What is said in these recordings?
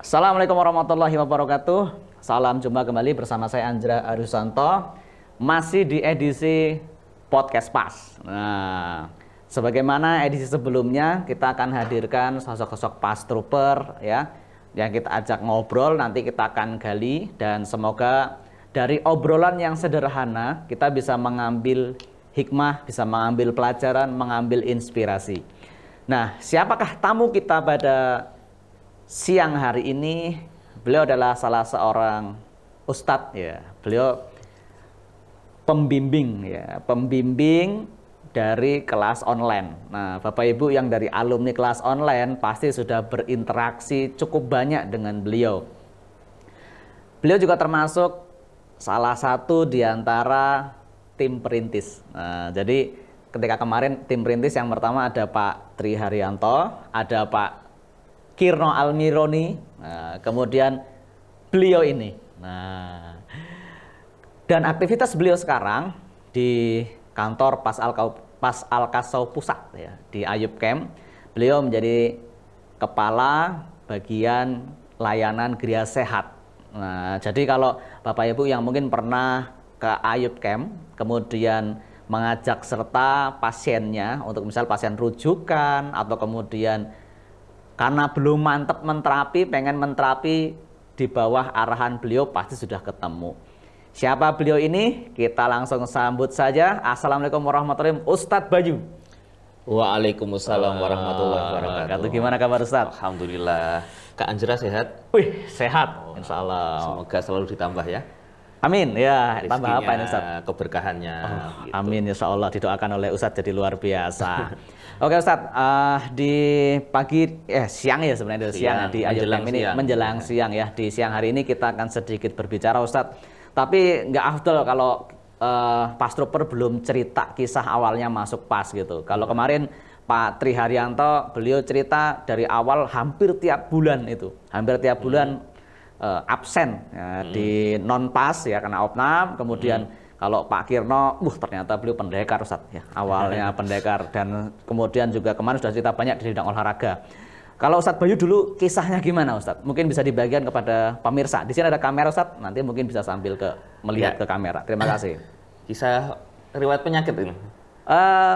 Assalamualaikum warahmatullahi wabarakatuh. Salam jumpa kembali bersama saya Andra Arusanto. Masih di edisi Podcast Pas. Nah, sebagaimana edisi sebelumnya, kita akan hadirkan sosok-sosok Pas Trooper ya, yang kita ajak ngobrol. Nanti kita akan gali dan semoga dari obrolan yang sederhana kita bisa mengambil hikmah, bisa mengambil pelajaran, mengambil inspirasi. Nah, siapakah tamu kita pada siang hari ini? Beliau adalah salah seorang ustadz ya. Beliau pembimbing ya, pembimbing dari kelas online. Nah, Bapak Ibu yang dari alumni kelas online pasti sudah berinteraksi cukup banyak dengan beliau. Beliau juga termasuk salah satu di antara tim perintis. Nah, jadi ketika kemarin tim perintis yang pertama ada Pak Tri Haryanto, ada Pak Kirno Almironi, nah, kemudian beliau ini. Nah, dan aktivitas beliau sekarang di kantor Pas Alkasau Pusat ya, di Ayub Camp. Beliau menjadi kepala bagian layanan Gria Sehat. Nah, jadi kalau Bapak Ibu yang mungkin pernah ke Ayub Camp, kemudian mengajak serta pasiennya untuk misal pasien rujukan atau kemudian karena belum mantep menterapi, pengen menterapi di bawah arahan beliau, pasti sudah ketemu. Siapa beliau ini? Kita langsung sambut saja. Assalamualaikum warahmatullahi wabarakatuh, Ustadz Bayu. Waalaikumsalam warahmatullahi wabarakatuh. Gimana kabar Ustadz? Alhamdulillah. Kak Anjera sehat? Wih, sehat, insya Allah. Semoga selalu ditambah ya. Amin ya. Rezekinya, tambah apa ini Ustadz? Keberkahannya. Gitu. Amin, insya Allah didoakan oleh Ustadz jadi luar biasa. Oke Ustadz, di siang ya sebenarnya siang di Ayub Camp ini menjelang siang ya. Di siang hari ini kita akan sedikit berbicara Ustadz. Tapi nggak afdol kalau Pas Trooper belum cerita kisah awalnya masuk Pas gitu. Kalau kemarin Pak Tri Haryanto beliau cerita dari awal hampir tiap bulan itu, hampir tiap bulan absen ya, di non Pas ya karena opnam. Kemudian kalau Pak Kirno, ternyata beliau pendekar Ustadz ya, awalnya pendekar dan kemudian juga kemarin sudah cerita banyak di bidang olahraga. Kalau Ustadz Bayu dulu kisahnya gimana Ustadz? Mungkin bisa dibagikan kepada pemirsa. Di sini ada kamera Ustadz, nanti mungkin bisa sambil melihat ke kamera. Terima kasih. Kisah riwayat penyakit ini?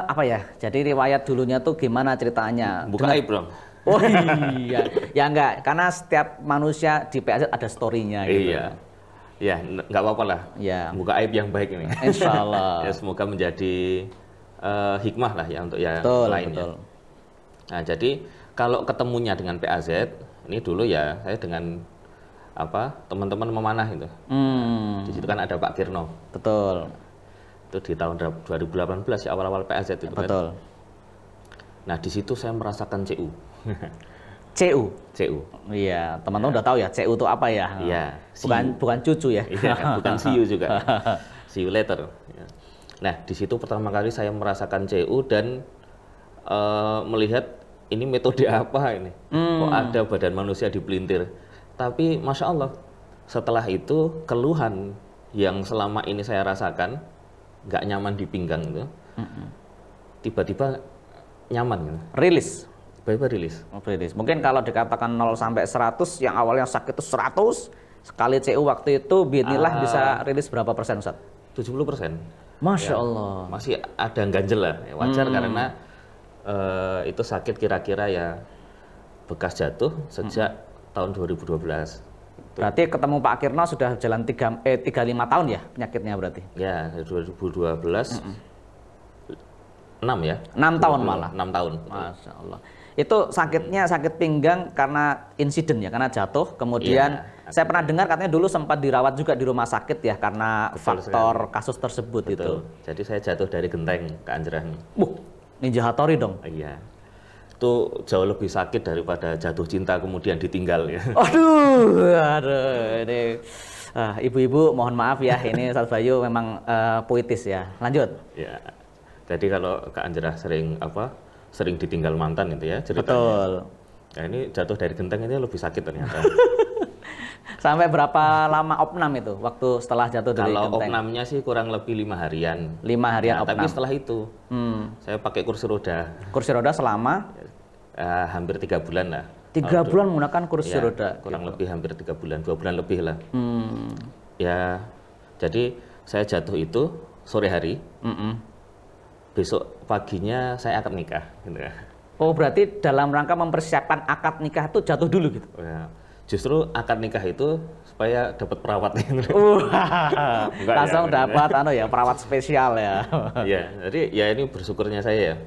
Apa ya? Jadi riwayat dulunya tuh gimana ceritanya? Buka aib dong. Oh iya, ya enggak, karena setiap manusia di PAZ ada story-nya gitu. Iya. Ya, nggak apa-apa lah. Ya. Buka aib yang baik ini. Insya Allah. Ya, semoga menjadi hikmah lah ya untuk yang betul, lainnya. Betul. Nah, jadi kalau ketemunya dengan PAZ, ini dulu ya saya dengan teman-teman memanah itu. Di situ kan ada Pak Kirno. Betul. Itu di tahun 2018 ya, awal-awal PAZ itu. Betul. Kan. Nah, di situ saya merasakan CU. CU. CU. Iya, teman-teman udah tahu ya CU itu apa ya? Iya. Bukan cucu ya? Iya, bukan see you juga. See you later. Nah, di situ pertama kali saya merasakan CU dan melihat ini metode apa ini? Kok ada badan manusia dipelintir? Tapi Masya Allah, setelah itu keluhan yang selama ini saya rasakan, nggak nyaman di pinggang itu, tiba-tiba nyaman gitu. Rilis? Tiba-tiba rilis. Rilis. Mungkin kalau dikatakan 0 sampai 100, yang awalnya sakit itu 100, sekali CU waktu itu, bismillah bisa rilis berapa persen Ustaz? 70%. Masya ya, Allah. Masih ada ganjel lah, ya, wajar karena itu sakit kira-kira ya bekas jatuh sejak tahun 2012. Berarti ketemu Pak Kirno sudah jalan 35 tahun ya penyakitnya berarti? Ya, dari 2012 6 ya. 6 tahun malah. 6 tahun. Masya Allah. Itu sakitnya sakit pinggang karena insiden ya, karena jatuh. Kemudian saya pernah dengar katanya dulu sempat dirawat juga di rumah sakit ya karena faktor kasus tersebut. Betul. Itu. Jadi saya jatuh dari genteng ke Anjerahan. Ninja Hattori dong. Iya. Itu jauh lebih sakit daripada jatuh cinta kemudian ditinggal ya. Aduh, ini ibu-ibu mohon maaf ya, ini Ustadz Bayu memang puitis ya. Lanjut. Ya. Jadi kalau Kak Anjerah sering ditinggal mantan itu ya ceritanya. Betul. Nah, ini jatuh dari genteng ini lebih sakit ternyata. Sampai berapa lama opnam itu waktu setelah jatuh dari genteng? Kalau opnamnya sih kurang lebih 5 harian. 5 harian opnam. Tapi setelah itu saya pakai kursi roda. Kursi roda selama? Hampir 3 bulan lah. 3 bulan menggunakan kursi Ya, roda. kurang gitu. lebih hampir 3 bulan, 2 bulan lebih lah. Ya, jadi saya jatuh itu sore hari, besok paginya saya akad nikah. Gitu ya. Oh, berarti dalam rangka mempersiapkan akad nikah itu jatuh dulu gitu? Ya, justru akad nikah itu supaya dapat perawat. Langsung dapat perawat spesial ya. Ya, jadi ya ini bersyukurnya saya ya.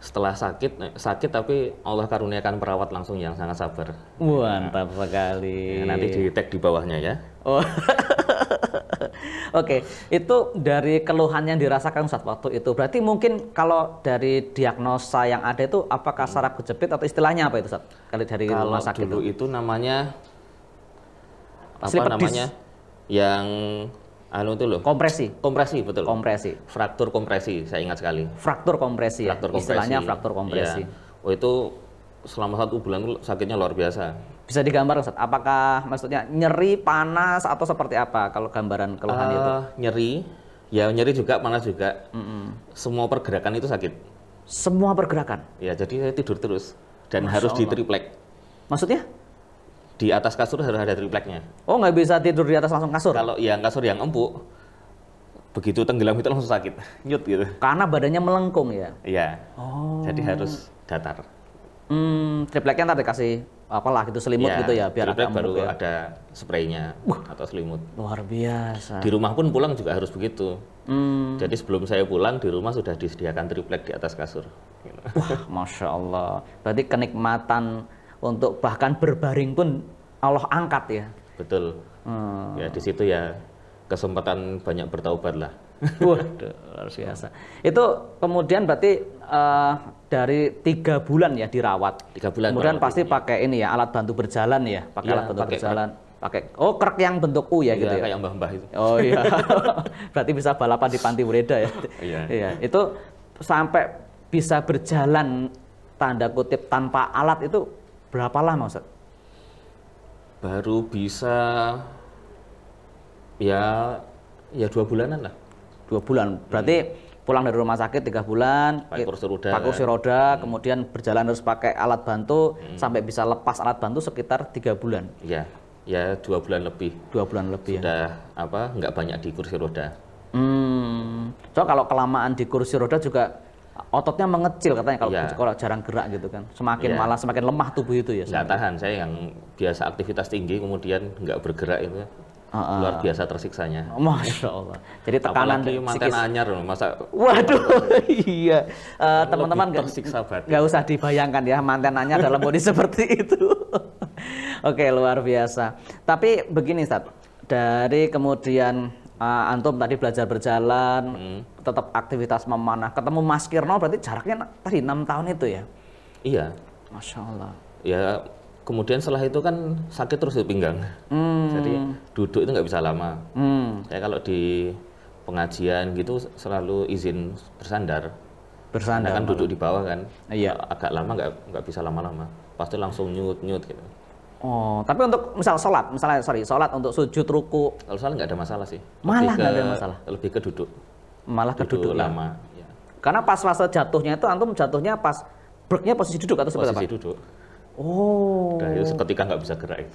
Setelah sakit tapi Allah karuniakan perawat langsung yang sangat sabar. Mantap sekali. Ya, nanti di tag di bawahnya ya. Oh. Oke, itu dari keluhan yang dirasakan Ustadz waktu itu. Berarti mungkin kalau dari diagnosa yang ada itu apakah saraf kejepit atau istilahnya apa itu Ustadz? Kalau dari rumah sakit dulu itu namanya Slip namanya yang itu loh. kompresi. Kompresi, betul. Kompresi. Fraktur kompresi, saya ingat sekali. Fraktur kompresi ya. Fraktur kompresi. Istilahnya fraktur kompresi. Ya. Oh, itu selama 1 bulan itu sakitnya luar biasa. Bisa digambar Ustadz, apakah maksudnya nyeri, panas, atau seperti apa kalau gambaran keluhan itu? Nyeri, ya nyeri juga, panas juga. Semua pergerakan itu sakit. Semua pergerakan? Ya, jadi saya tidur terus. Dan Masya harus di Allah. triplek. Maksudnya? Di atas kasur harus ada tripleknya. Oh, nggak bisa tidur di atas langsung kasur? Kalau yang kasur yang empuk, begitu tenggelam itu langsung sakit. Nyut gitu. Karena badannya melengkung ya? Iya. Oh. Jadi harus datar. Tripleknya ntar dikasih apalah gitu selimut Ya, gitu ya biar triplek agak baru empuk ya. ada spraynya atau selimut. Luar biasa. Di rumah pun pulang juga harus begitu. Jadi sebelum saya pulang di rumah sudah disediakan triplek di atas kasur. Wah, Masya Allah. Berarti kenikmatan untuk bahkan berbaring pun Allah angkat ya. Betul. Ya di situ ya kesempatan banyak bertaubat lah. Waduh, luar biasa. Itu kemudian berarti dari 3 bulan ya dirawat. 3 bulan. Kemudian pasti pakai ini ya alat bantu berjalan ya, pakai Iya, alat bantu pakai berjalan. Pakai krek yang bentuk U ya, gitu ya. Kayak mbah-mbah itu. Oh iya. Berarti bisa balapan di Panti Ureda ya. Iya. Iya, itu sampai bisa berjalan tanda kutip tanpa alat itu berapa lama, Ustaz? Baru bisa ya 2 bulanan lah. 2 bulan. Berarti pulang dari rumah sakit 3 bulan, Pakai kursi roda. pakai kursi roda, kemudian berjalan harus pakai alat bantu sampai bisa lepas alat bantu sekitar 3 bulan. Iya. Ya 2 bulan lebih. 2 bulan lebih ya. Sudah nggak banyak di kursi roda. So kalau kelamaan di kursi roda juga ototnya mengecil katanya kalau Iya. kalau jarang gerak gitu kan. Semakin Iya. malah semakin lemah tubuh itu ya. Nggak tahan, saya yang biasa aktivitas tinggi kemudian nggak bergerak itu luar biasa tersiksanya. Masya Allah. Jadi tekanan Apalagi manten psikis. anyar loh, masa Waduh, iya. Teman-teman lebih tersiksa batin. nggak usah dibayangkan ya mantenannya dalam kondisi seperti itu. Oke, luar biasa. Tapi begini, Ustaz. Dari kemudian antum tadi belajar berjalan, tetap aktivitas memanah. Ketemu Mas Kirno berarti jaraknya tadi 6 tahun itu ya? Iya. Masya Allah. Ya kemudian setelah itu kan sakit terus di pinggang. Jadi duduk itu nggak bisa lama. Saya kalau di pengajian gitu selalu izin bersandar. Bersandar. Karena kan duduk di bawah kan. Iya. Agak lama nggak bisa lama-lama. Pasti langsung nyut gitu. Oh, tapi untuk misal sholat, sholat untuk sujud ruku, Kalau salah nggak ada masalah sih. Malah nggak ada masalah? Lebih ke duduk. malah ke duduk ya? lama. Ya. Karena pas fase jatuhnya itu antum jatuhnya pas breaknya posisi duduk atau seperti apa? Posisi duduk. Oh. Udah itu seketika nggak bisa gerak.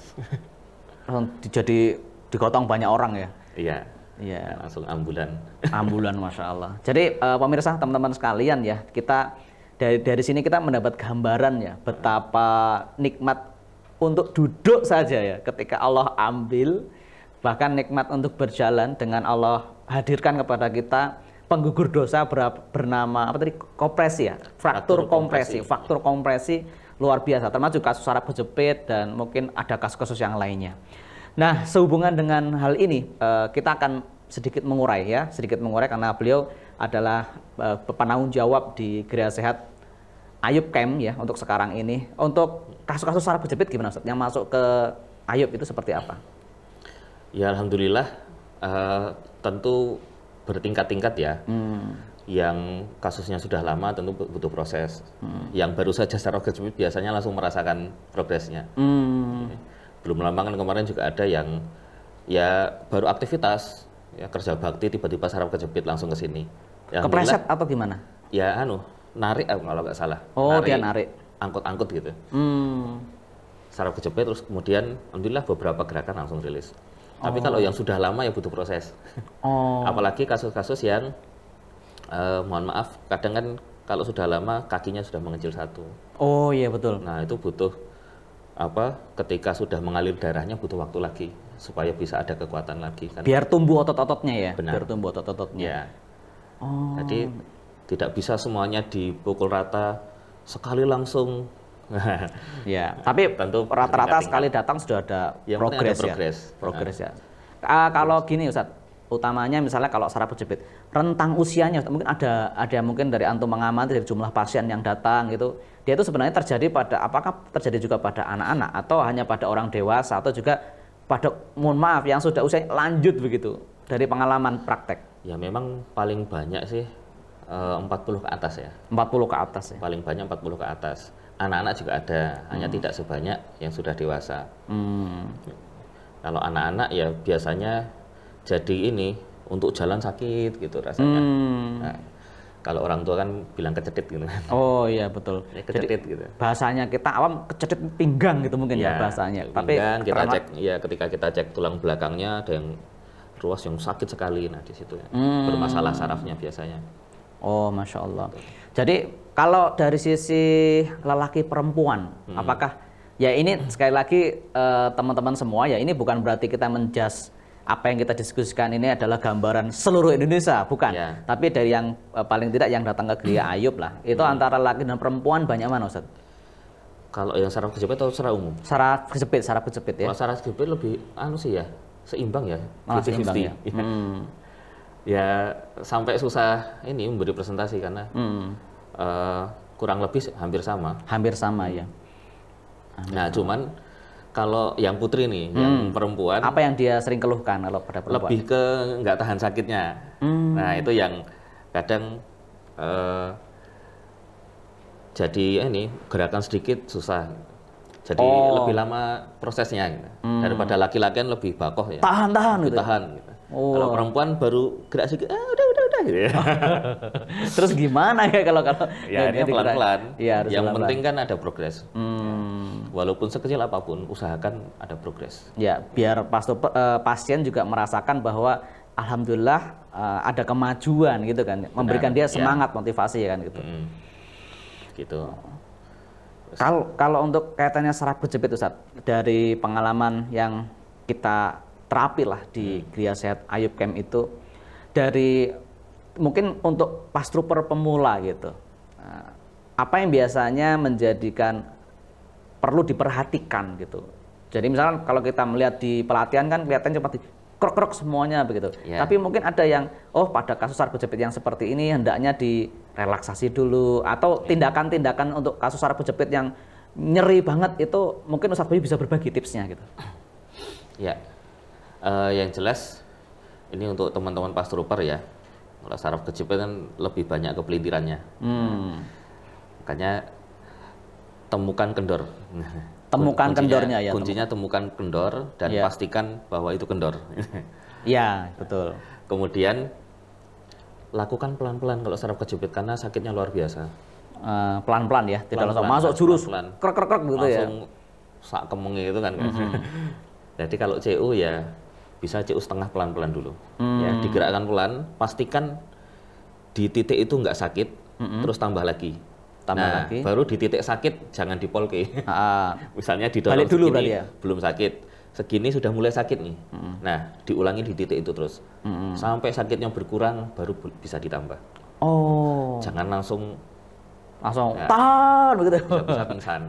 Langsung jadi digotong banyak orang ya? Iya. Iya. Langsung ambulan. Ambulan, Masya Allah. Jadi pemirsa, teman-teman sekalian ya, kita dari sini kita mendapat gambaran ya betapa nikmat untuk duduk saja ya ketika Allah ambil, bahkan nikmat untuk berjalan dengan Allah hadirkan kepada kita penggugur dosa bernama apa tadi, kompresi ya, fraktur kompresi luar biasa, termasuk kasus saraf kejepit dan mungkin ada kasus-kasus yang lainnya. Nah, sehubungan dengan hal ini kita akan sedikit mengurai karena beliau adalah penanggung jawab di Gereja Sehat Ayub Camp ya untuk sekarang ini. Untuk kasus-kasus saraf kejepit gimana Ustaz? Yang masuk ke Ayub itu seperti apa? Ya alhamdulillah tentu bertingkat-tingkat ya. Yang kasusnya sudah lama tentu butuh proses. Yang baru saja saraf kejepit biasanya langsung merasakan progresnya. Belum lama kan kemarin juga ada yang ya baru aktivitas ya kerja bakti tiba-tiba saraf kejepit langsung ke sini. Kepleset atau gimana? Ya narik kalau nggak salah. Oh, dia narik. angkut-angkut gitu. Saraf kejepit terus kemudian alhamdulillah beberapa gerakan langsung rilis. Tapi kalau yang sudah lama ya butuh proses. Apalagi kasus-kasus yang mohon maaf kadang kan kalau sudah lama kakinya sudah mengecil satu. Oh iya betul. Nah itu butuh ketika sudah mengalir darahnya butuh waktu lagi supaya bisa ada kekuatan lagi kan. Biar tumbuh otot-ototnya ya. Benar. Biar tumbuh otot-ototnya. Ya. Jadi tidak bisa semuanya dipukul rata sekali langsung. Ya, tapi tentu rata-rata sekali datang sudah ada progres ya. Progres ya. Kalau gini Ustadz, utamanya misalnya kalau saraf kejepit, rentang usianya mungkin ada mungkin dari antum mengamati dari jumlah pasien yang datang gitu, dia itu sebenarnya terjadi pada apakah terjadi juga pada anak-anak atau hanya pada orang dewasa atau juga pada mohon maaf yang sudah usia lanjut begitu dari pengalaman praktek. Ya memang paling banyak sih 40 ke atas ya. 40 ke atas ya. Paling banyak 40 ke atas. Anak-anak juga ada, hanya tidak sebanyak yang sudah dewasa. Kalau anak-anak ya biasanya jadi ini untuk jalan sakit gitu rasanya. Nah, kalau orang tua kan bilang kecetit gitu kan. Oh iya betul. Ya, kecetit gitu. Bahasanya kita awam kecetit pinggang gitu mungkin ya bahasanya. Tapi kita cek ya ketika kita cek tulang belakangnya ada yang ruas yang sakit sekali. Nah di situ ya bermasalah sarafnya biasanya. Oh masya Allah. Jadi kalau dari sisi lelaki perempuan, apakah ya ini sekali lagi teman-teman semua ya ini bukan berarti kita menjudge apa yang kita diskusikan ini adalah gambaran seluruh Indonesia, bukan. Ya. Tapi dari yang paling tidak yang datang ke Gria Ayub lah, itu antara laki dan perempuan banyak mana Ustaz? Kalau yang saraf kejepit atau secara umum? Saraf kejepit ya. Kalau saraf kejepit lebih sih ya, seimbang ya. Seimbang ya. Ya sampai susah ini memberi presentasi karena kurang lebih hampir sama. Hampir sama ya. Nah cuman kalau yang putri nih, yang perempuan, apa yang dia sering keluhkan kalau pada perempuan? Lebih ke nggak tahan sakitnya. Nah itu yang kadang jadi ini gerakan sedikit susah. Jadi lebih lama prosesnya gitu. Daripada laki-laki kan lebih bakoh ya. Tahan gitu. Tahan gitu. Kalau perempuan baru gerak sedikit, udah gitu ya. Terus gimana ya kalau ya ini pelan-pelan. Ya, yang penting kan ada progres. Walaupun sekecil apapun, usahakan ada progres. Ya, biar pasien juga merasakan bahwa alhamdulillah ada kemajuan gitu kan, memberikan dia semangat, motivasi ya kan gitu. Gitu. Kalau untuk kaitannya saraf kejepit Ustaz, dari pengalaman yang kita terapi lah di Gria Sehat Ayub Camp itu, dari mungkin untuk pas trooper pemula gitu, apa yang biasanya menjadikan perlu diperhatikan gitu. Jadi misalkan kalau kita melihat di pelatihan kan kelihatan seperti krok-krok semuanya begitu. Tapi mungkin ada yang pada kasus saraf kejepit yang seperti ini hendaknya direlaksasi dulu, atau tindakan-tindakan untuk kasus saraf kejepit yang nyeri banget itu mungkin Ustaz Bayu bisa berbagi tipsnya gitu. Ya. Yang jelas ini untuk teman-teman pas trooper ya. Kalau saraf kejepit kan lebih banyak kepelintirannya. Makanya temukan kendor. Temukan kendornya ya. Kuncinya temukan kendor dan pastikan bahwa itu kendor. Iya, betul. Kemudian lakukan pelan-pelan kalau saraf kejepit karena sakitnya luar biasa. Pelan-pelan ya, tidak langsung masuk jurus krek-krek gitu ya. Langsung sak kemenge itu kan. Jadi kalau CU ya bisa CU setengah pelan-pelan dulu. Ya, digerakkan pelan, pastikan di titik itu nggak sakit, terus tambah lagi. Baru di titik sakit jangan dipolke. Misalnya didorong balik dulu segini, ya? Belum sakit. Segini sudah mulai sakit nih. Nah, diulangi di titik itu terus. Sampai sakitnya berkurang baru bisa ditambah. Jangan langsung tahan begitu. Bisa pingsan.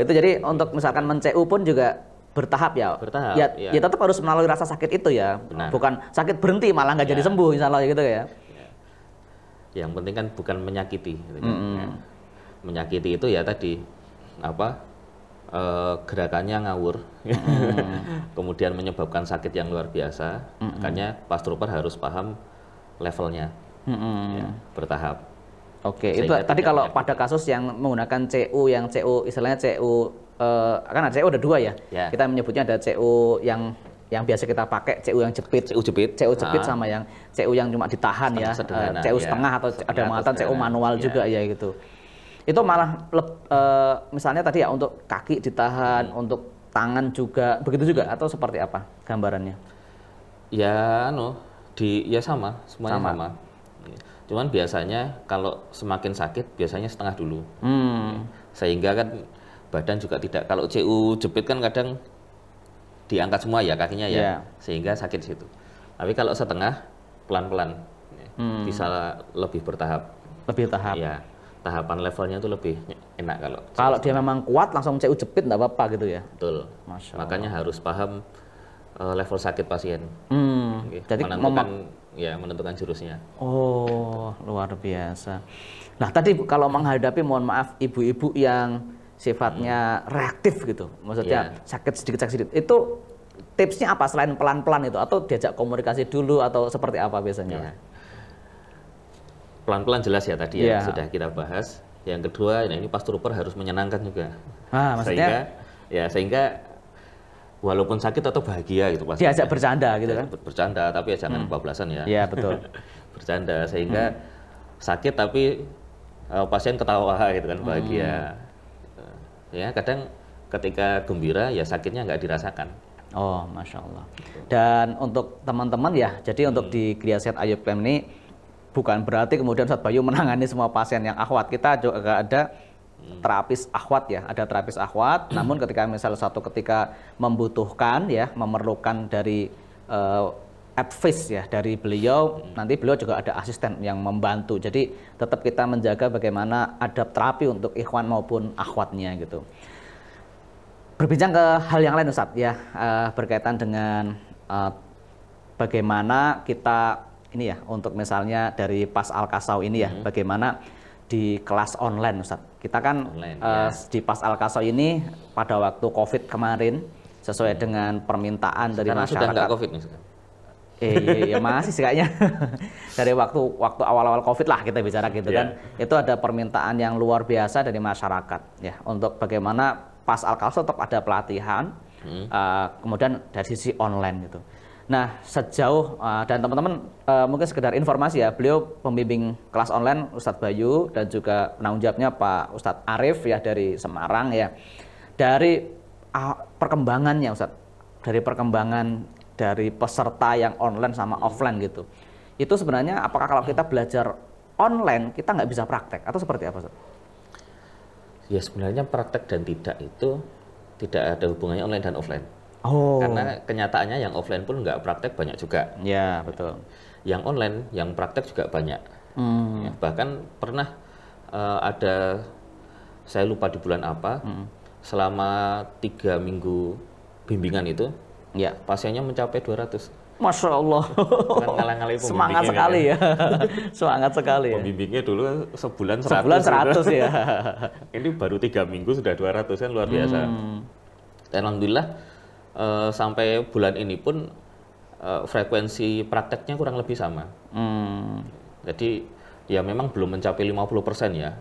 Itu jadi untuk misalkan men-CU pun juga bertahap ya. Bertahap. Ya tetap harus melalui rasa sakit itu ya. Benar. Bukan sakit berhenti malah nggak jadi sembuh insyaallah gitu ya. Yang penting kan bukan menyakiti. Menyakiti itu ya tadi gerakannya ngawur, kemudian menyebabkan sakit yang luar biasa. Makanya pas trooper harus paham levelnya, bertahap. Oke, itu tadi kalau pada kasus yang menggunakan CU, yang CU istilahnya CU, kan ada CU ada dua ya. Kita menyebutnya ada CU yang biasa kita pakai, CU yang jepit, CU jepit sama yang CU yang cuma ditahan ya, CU setengah atau ada mengatakan CU manual juga ya gitu. Itu malah misalnya tadi ya untuk kaki ditahan, untuk tangan juga, begitu juga atau seperti apa gambarannya? Ya, ya sama, semuanya sama. Cuman biasanya kalau semakin sakit, biasanya setengah dulu. Sehingga kan badan juga tidak, kalau CU jepit kan kadang diangkat semua ya kakinya ya, sehingga sakit di situ. Tapi kalau setengah, pelan-pelan, bisa lebih bertahap. Lebih tahap. Ya, tahapan levelnya itu lebih enak kalau. Kalau dia memang kuat, langsung CU jepit nggak apa-apa gitu ya? Betul. Makanya harus paham level sakit pasien. Jadi menentukan jurusnya. Oh, luar biasa. Nah, tadi kalau menghadapi, mohon maaf, ibu-ibu yang sifatnya reaktif gitu, maksudnya sakit sedikit, itu tipsnya apa selain pelan-pelan itu? Atau diajak komunikasi dulu atau seperti apa biasanya? Pelan-pelan jelas ya tadi ya, sudah kita bahas. Yang kedua, ini pas trooper harus menyenangkan juga. Maksudnya? Sehingga walaupun sakit atau bahagia gitu pasti. Diajak bercanda gitu kan? Bercanda, tapi ya jangan bablasan ya. Iya, betul. Bercanda, sehingga sakit tapi pasien ketawa gitu kan, bahagia. Ya, kadang ketika gembira ya sakitnya nggak dirasakan. Oh, Masya Allah. Dan untuk teman-teman ya, jadi untuk di Kriaset Ayub Claim ini bukan berarti kemudian Ustadz Bayu menangani semua pasien yang akhwat. Kita juga ada terapis akhwat ya, ada terapis akhwat. Namun ketika ketika membutuhkan ya, memerlukan dari advice ya dari beliau, nanti beliau juga ada asisten yang membantu. Jadi tetap kita menjaga bagaimana adab terapi untuk ikhwan maupun akhwatnya gitu. Berbincang ke hal yang lain Ustadz ya, berkaitan dengan bagaimana kita ini ya, untuk misalnya dari PAS Al-Kasau ini ya, bagaimana di kelas online Ustadz. Kita kan di PAS Al-Kasau ini pada waktu COVID kemarin, sesuai dengan permintaan dari masyarakat. Sudah nggak COVID nih sekarang? Iya masih sih kayaknya. Dari waktu awal-awal COVID lah kita bicara gitu kan. Itu ada permintaan yang luar biasa dari masyarakat ya, untuk bagaimana PAS Al-Kasau tetap ada pelatihan, kemudian dari sisi online gitu. Nah, sejauh dan teman-teman mungkin sekedar informasi ya, beliau pembimbing kelas online Ustadz Bayu dan juga penanggung jawabnya Pak Ustadz Arif ya dari Semarang ya. Dari perkembangannya Ustadz, dari perkembangan dari peserta yang online sama offline gitu. Itu sebenarnya apakah kalau kita belajar online kita nggak bisa praktek atau seperti apa Ustadz? Ya sebenarnya praktek dan tidak itu tidak ada hubungannya online dan offline. Karena kenyataannya yang offline pun nggak praktek banyak juga. Ya, betul. Yang online, yang praktek juga banyak. Ya, bahkan pernah ada, saya lupa di bulan apa, selama 3 minggu bimbingan itu, pasiennya mencapai 200. Masya Allah. Semangat sekali ya. Semangat sekali ya. Pembimbingnya dulu sebulan 100. Sebulan 100 ya. Ini baru 3 minggu sudah 200 kan, luar biasa. Dan alhamdulillah sampai bulan ini pun frekuensi prakteknya kurang lebih sama. Jadi ya memang belum mencapai 50% ya.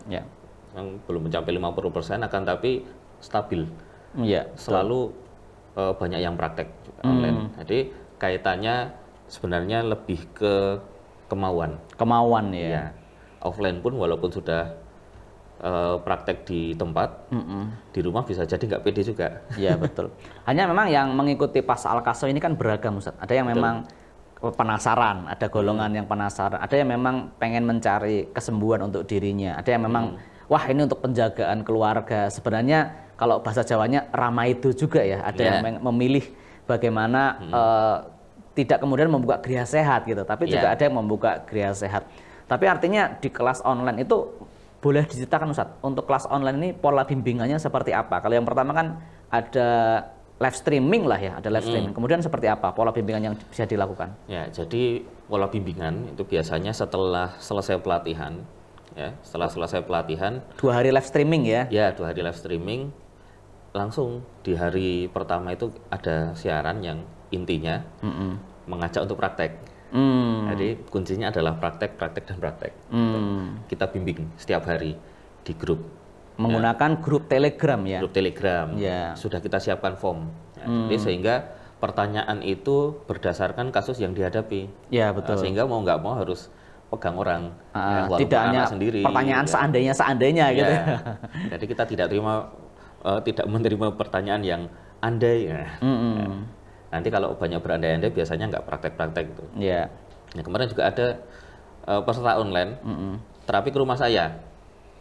Memang belum mencapai 50%, akan tapi stabil. Selalu banyak yang praktek juga online. Jadi kaitannya sebenarnya lebih ke kemauan. Kemauan ya. Offline pun walaupun sudah praktek di tempat, di rumah bisa jadi nggak pede juga. Iya betul. Hanya memang yang mengikuti PAS Al-Kasau ini kan beragam Ustadz. Ada yang memang penasaran, ada golongan yang penasaran, ada yang memang pengen mencari kesembuhan untuk dirinya, ada yang memang wah ini untuk penjagaan keluarga. Sebenarnya kalau bahasa Jawanya ramah itu juga ya. Ada yang memilih bagaimana tidak kemudian membuka gria sehat gitu, tapi juga ada yang membuka gria sehat. Tapi artinya di kelas online itu boleh diceritakan Ustadz, untuk kelas online ini pola bimbingannya seperti apa? Kalau yang pertama kan ada live streaming lah ya, ada live streaming. Kemudian seperti apa pola bimbingan yang bisa dilakukan? Ya, jadi pola bimbingan itu biasanya setelah selesai pelatihan, ya, setelah selesai pelatihan. 2 hari live streaming ya? Ya, 2 hari live streaming. Langsung di hari pertama itu ada siaran yang intinya mengajak untuk praktek. Jadi kuncinya adalah praktek, dan praktek. Kita bimbing setiap hari di grup. Menggunakan grup Telegram ya? Grup Telegram. Sudah kita siapkan form. Jadi sehingga pertanyaan itu berdasarkan kasus yang dihadapi. Ya betul. Sehingga mau nggak mau harus pegang orang. Tidak hanya sendiri, pertanyaan seandainya gitu. Jadi kita tidak menerima pertanyaan yang andai. Nanti kalau banyak berandai-andai biasanya nggak praktek-praktek gitu. Nah, kemarin juga ada peserta online terapi ke rumah saya.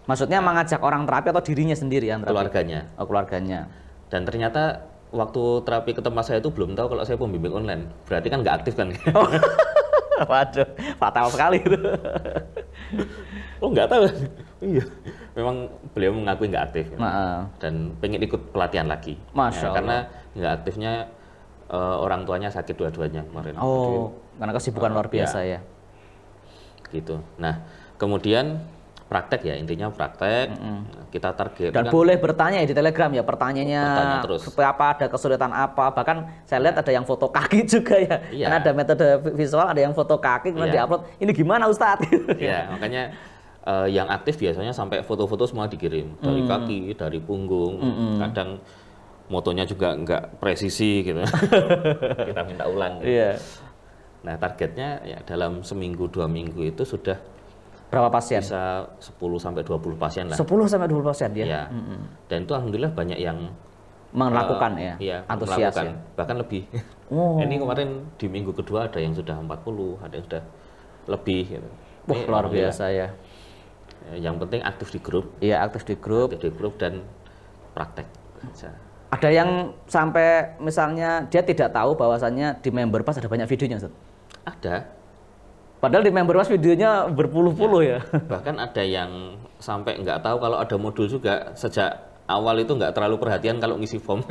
Maksudnya mengajak orang terapi atau dirinya sendiri yang terapi? Keluarganya. Oh, keluarganya. Dan ternyata waktu terapi ke tempat saya itu belum tahu kalau saya pembimbing online. Berarti kan nggak aktif kan? Oh. Waduh, fatal sekali itu. Oh, nggak tahu. Iya. Memang beliau mengakui nggak aktif. Dan pengen ikut pelatihan lagi. Masya Allah. Karena nggak aktifnya orang tuanya sakit dua-duanya kemarin. Oh, karena kesibukan luar biasa ya. Gitu. Nah, kemudian praktek ya, intinya praktek. Kita target. Dan boleh bertanya ya di Telegram ya, pertanyaannya terus. apa, ada kesulitan apa. Bahkan saya lihat ada yang foto kaki juga ya. Karena ada metode visual, ada yang foto kaki kemudian diupload. Ini gimana Ustadz? Iya, makanya yang aktif biasanya sampai foto-foto semua dikirim. Dari kaki, dari punggung. Kadang motonya juga nggak presisi gitu. Kita minta ulang. Iya. Nah, targetnya ya dalam seminggu 2 minggu itu sudah berapa pasien? Bisa 10 sampai 20 pasien lah. 10 sampai 20 pasien ya. Ya. Dan itu alhamdulillah banyak yang melakukan ya, antusias melakukan, ya. Bahkan lebih. Ini kemarin di minggu kedua ada yang sudah 40, ada yang sudah lebih gitu. Wah, luar biasa ya. Yang penting aktif di grup. Iya, aktif di grup. Aktif di grup dan praktek. Ada yang sampai misalnya dia tidak tahu bahwasannya di member pass ada banyak videonya, Ustaz? Ada. Padahal di member pass videonya berpuluh-puluh ya. Bahkan ada yang sampai nggak tahu kalau ada modul juga, sejak awal itu nggak terlalu perhatian kalau ngisi form.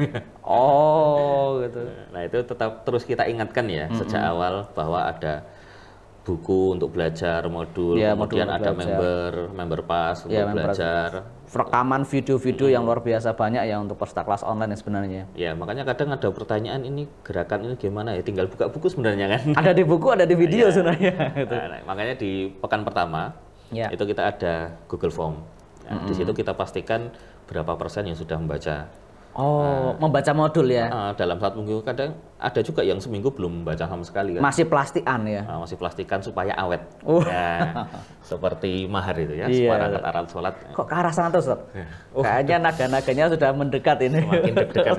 Oh gitu. Nah itu tetap terus kita ingatkan ya sejak awal bahwa ada buku untuk belajar modul, kemudian ada member pass untuk belajar. Rekaman video-video yang luar biasa banyak ya untuk peserta kelas online sebenarnya. Ya makanya kadang ada pertanyaan ini gerakan ini gimana ya, tinggal buka buku sebenarnya kan. Ada di buku, ada di video sebenarnya. Gitu. Nah, makanya di pekan pertama itu kita ada Google Form. Nah, di situ kita pastikan berapa persen yang sudah membaca. Membaca modul ya. Dalam 1 minggu kadang ada juga yang seminggu belum membaca sama sekali kan. Masih plastikan ya. Masih plastikan supaya awet. Ya, seperti mahar itu ya, seperangkat alat sholat. Kok ke arah sana terus, Ustaz? Kayaknya naga-naganya sudah mendekat ini. Semakin deg-degan.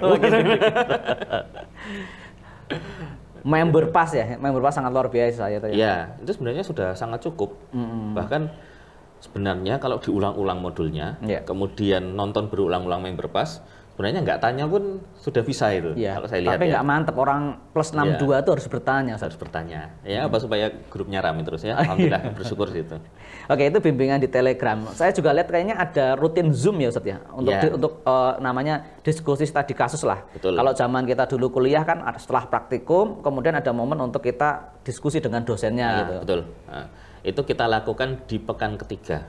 Member pass ya, member pass sangat luar biasa ya. Ya, itu sebenarnya sudah sangat cukup. Bahkan sebenarnya kalau diulang-ulang modulnya, kemudian nonton berulang-ulang member pass, sebenarnya nggak tanya pun sudah bisa itu. Kalau saya lihat. Tapi nggak mantep, orang plus 62 itu harus bertanya. Harus bertanya. Ya, apa supaya grupnya ramai terus ya. Alhamdulillah bersyukur situ. Oke, itu bimbingan di Telegram. Saya juga lihat kayaknya ada rutin Zoom ya Ustaz ya. Untuk namanya diskusi studi kasus lah. Betul. Kalau zaman kita dulu kuliah kan setelah praktikum, kemudian ada momen untuk kita diskusi dengan dosennya gitu. Betul. Nah, itu kita lakukan di pekan ketiga.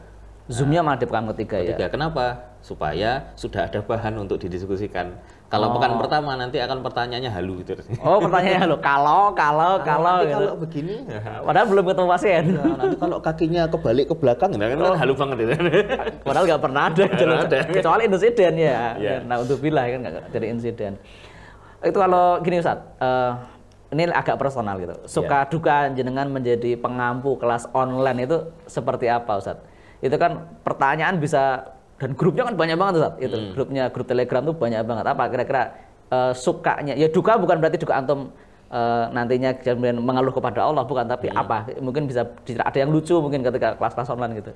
Zoom-nya malah di pekan ketiga ya. Kenapa? Supaya sudah ada bahan untuk didiskusikan. Kalau pekan pertama nanti akan pertanyaannya halu gitu. Pertanyaannya halu. Kalau nanti gitu. Kalau begini. Padahal belum ketemu pasien. Nanti kalau kakinya kebalik ke belakang kan halu banget itu. Padahal nggak pernah ada. Kecuali insiden ya. Nah, untuk bilah kan nggak jadi insiden. Itu kalau gini Ustaz, ini agak personal gitu. Suka duka jenengan menjadi pengampu kelas online itu seperti apa Ustaz? Itu kan pertanyaan bisa, dan grupnya kan banyak banget Ustaz. Itu grup Telegram tuh banyak banget. Apa kira-kira sukanya? Ya duka bukan berarti juga antum nantinya kemudian mengeluh kepada Allah, bukan, tapi apa? Mungkin bisa ada yang lucu mungkin ketika kelas-kelas online gitu.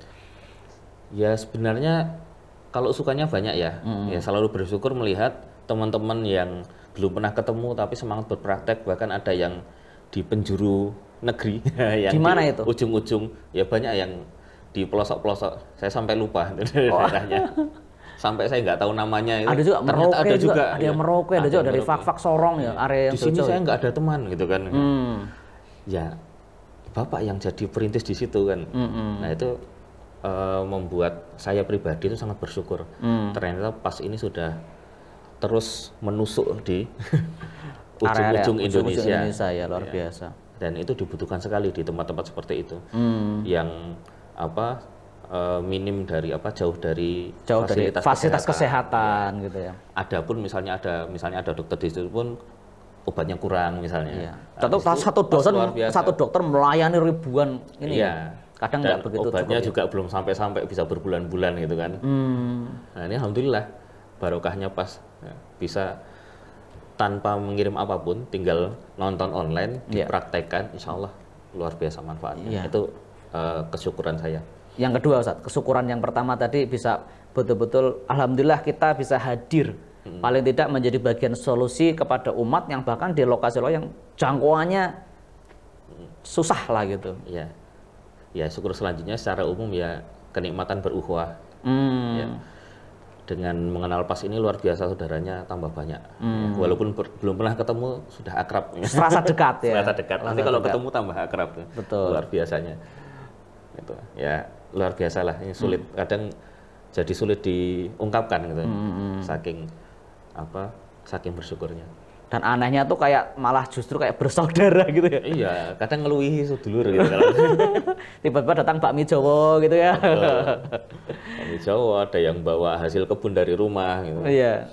Ya sebenarnya kalau sukanya banyak ya. Ya selalu bersyukur melihat teman-teman yang belum pernah ketemu tapi semangat berpraktek, bahkan ada yang di penjuru negeri yang di mana itu? Ujung-ujung ya banyak yang di pelosok-pelosok, saya sampai lupa daerahnya. Sampai saya nggak tahu namanya itu. Ada juga Merauke, ada yang Merauke, ada juga dari Fak-Fak Sorong ya, area yang di sini saya nggak ada teman gitu kan. Ya bapak yang jadi perintis di situ kan. Nah itu membuat saya pribadi itu sangat bersyukur. Ternyata pas ini sudah terus menusuk di ujung-ujung Indonesia. Ya, luar biasa. Dan itu dibutuhkan sekali di tempat-tempat seperti itu. Yang minim dari jauh dari fasilitas kesehatan ya. Gitu ya. Adapun misalnya ada dokter di situ pun obatnya kurang misalnya. Satu dokter melayani ribuan ini. Ya. Kadang Dan nggak begitu obatnya cukup, juga belum sampai bisa berbulan-bulan gitu kan. Nah ini alhamdulillah barokahnya pas ya, bisa tanpa mengirim apapun, tinggal nonton online, dipraktekkan, insya Allah luar biasa manfaatnya. Itu kesyukuran saya. Yang kedua Ustadz, kesyukuran yang pertama tadi bisa betul-betul alhamdulillah kita bisa hadir paling tidak menjadi bagian solusi kepada umat yang bahkan di lokasi-lokasi yang jangkauannya susah lah gitu. Ya, ya syukur selanjutnya secara umum ya kenikmatan berukhuwah. Ya. Dengan mengenal pas ini luar biasa saudaranya tambah banyak. Ya, walaupun belum pernah ketemu sudah akrab. Serasa dekat ya. Serasa dekat. Nanti kalau ketemu tambah akrab. Betul. Luar biasanya. Gitu. Ya luar biasa lah. Ini sulit. Kadang jadi sulit diungkapkan gitu. Saking bersyukurnya. Dan anehnya tuh kayak malah justru kayak bersaudara gitu ya. Iya, kadang ngeluhi sedulur gitu kan. Tiba-tiba datang bakmi Jawa gitu ya. Bakmi Jawa, ada yang bawa hasil kebun dari rumah gitu. Iya.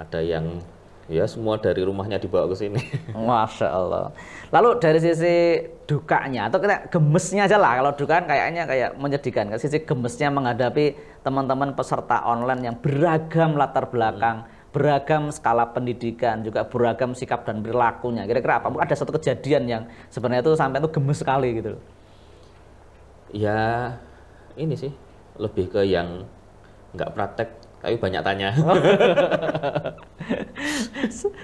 Ada yang ya semua dari rumahnya dibawa ke sini. Masya Allah. Lalu dari sisi dukanya atau kita gemesnya aja lah. Kalau duka kan kayaknya kayak menyedihkan. Sisi gemesnya menghadapi teman-teman peserta online yang beragam latar belakang, beragam skala pendidikan, juga beragam sikap dan perilakunya. Kira-kira apa? Mungkin ada satu kejadian yang sebenarnya itu sampai itu gemes sekali gitu. Ya ini sih lebih ke yang nggak praktek tapi banyak tanya.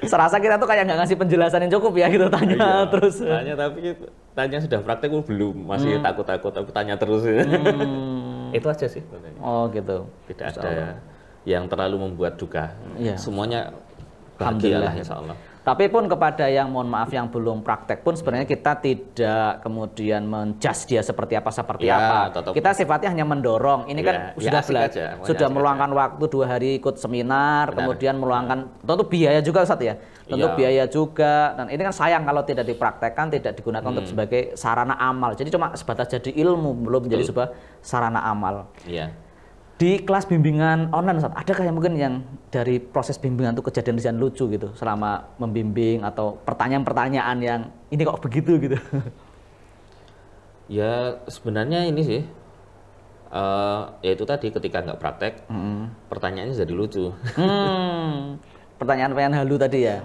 Serasa kita tuh kayak nggak ngasih penjelasan yang cukup ya gitu, tanya terus. Tanya tapi tanya sudah praktek belum, masih takut-takut tapi tanya terus. Itu aja sih. Oh gitu. Tidak ada yang terlalu membuat duka. Semuanya bahagia lah insya Allah. Tapi pun kepada yang mohon maaf yang belum praktek pun sebenarnya kita tidak kemudian menjudge dia seperti apa. Kita sifatnya hanya mendorong. Ini kan sudah belajar, sudah meluangkan waktu 2 hari ikut seminar, kemudian meluangkan tentu biaya juga Ustadz ya. Tentu biaya juga. Dan ini kan sayang kalau tidak dipraktekkan, tidak digunakan untuk sebagai sarana amal. Jadi cuma sebatas jadi ilmu, belum menjadi sebuah sarana amal. Iya. Di kelas bimbingan online, Ustadz, ada kayak mungkin yang dari proses bimbingan itu kejadian lucu gitu selama membimbing atau pertanyaan-pertanyaan yang ini kok begitu gitu? Ya sebenarnya ini sih, ya itu tadi ketika nggak praktek, pertanyaannya jadi lucu. Pertanyaan-pertanyaan halu tadi ya?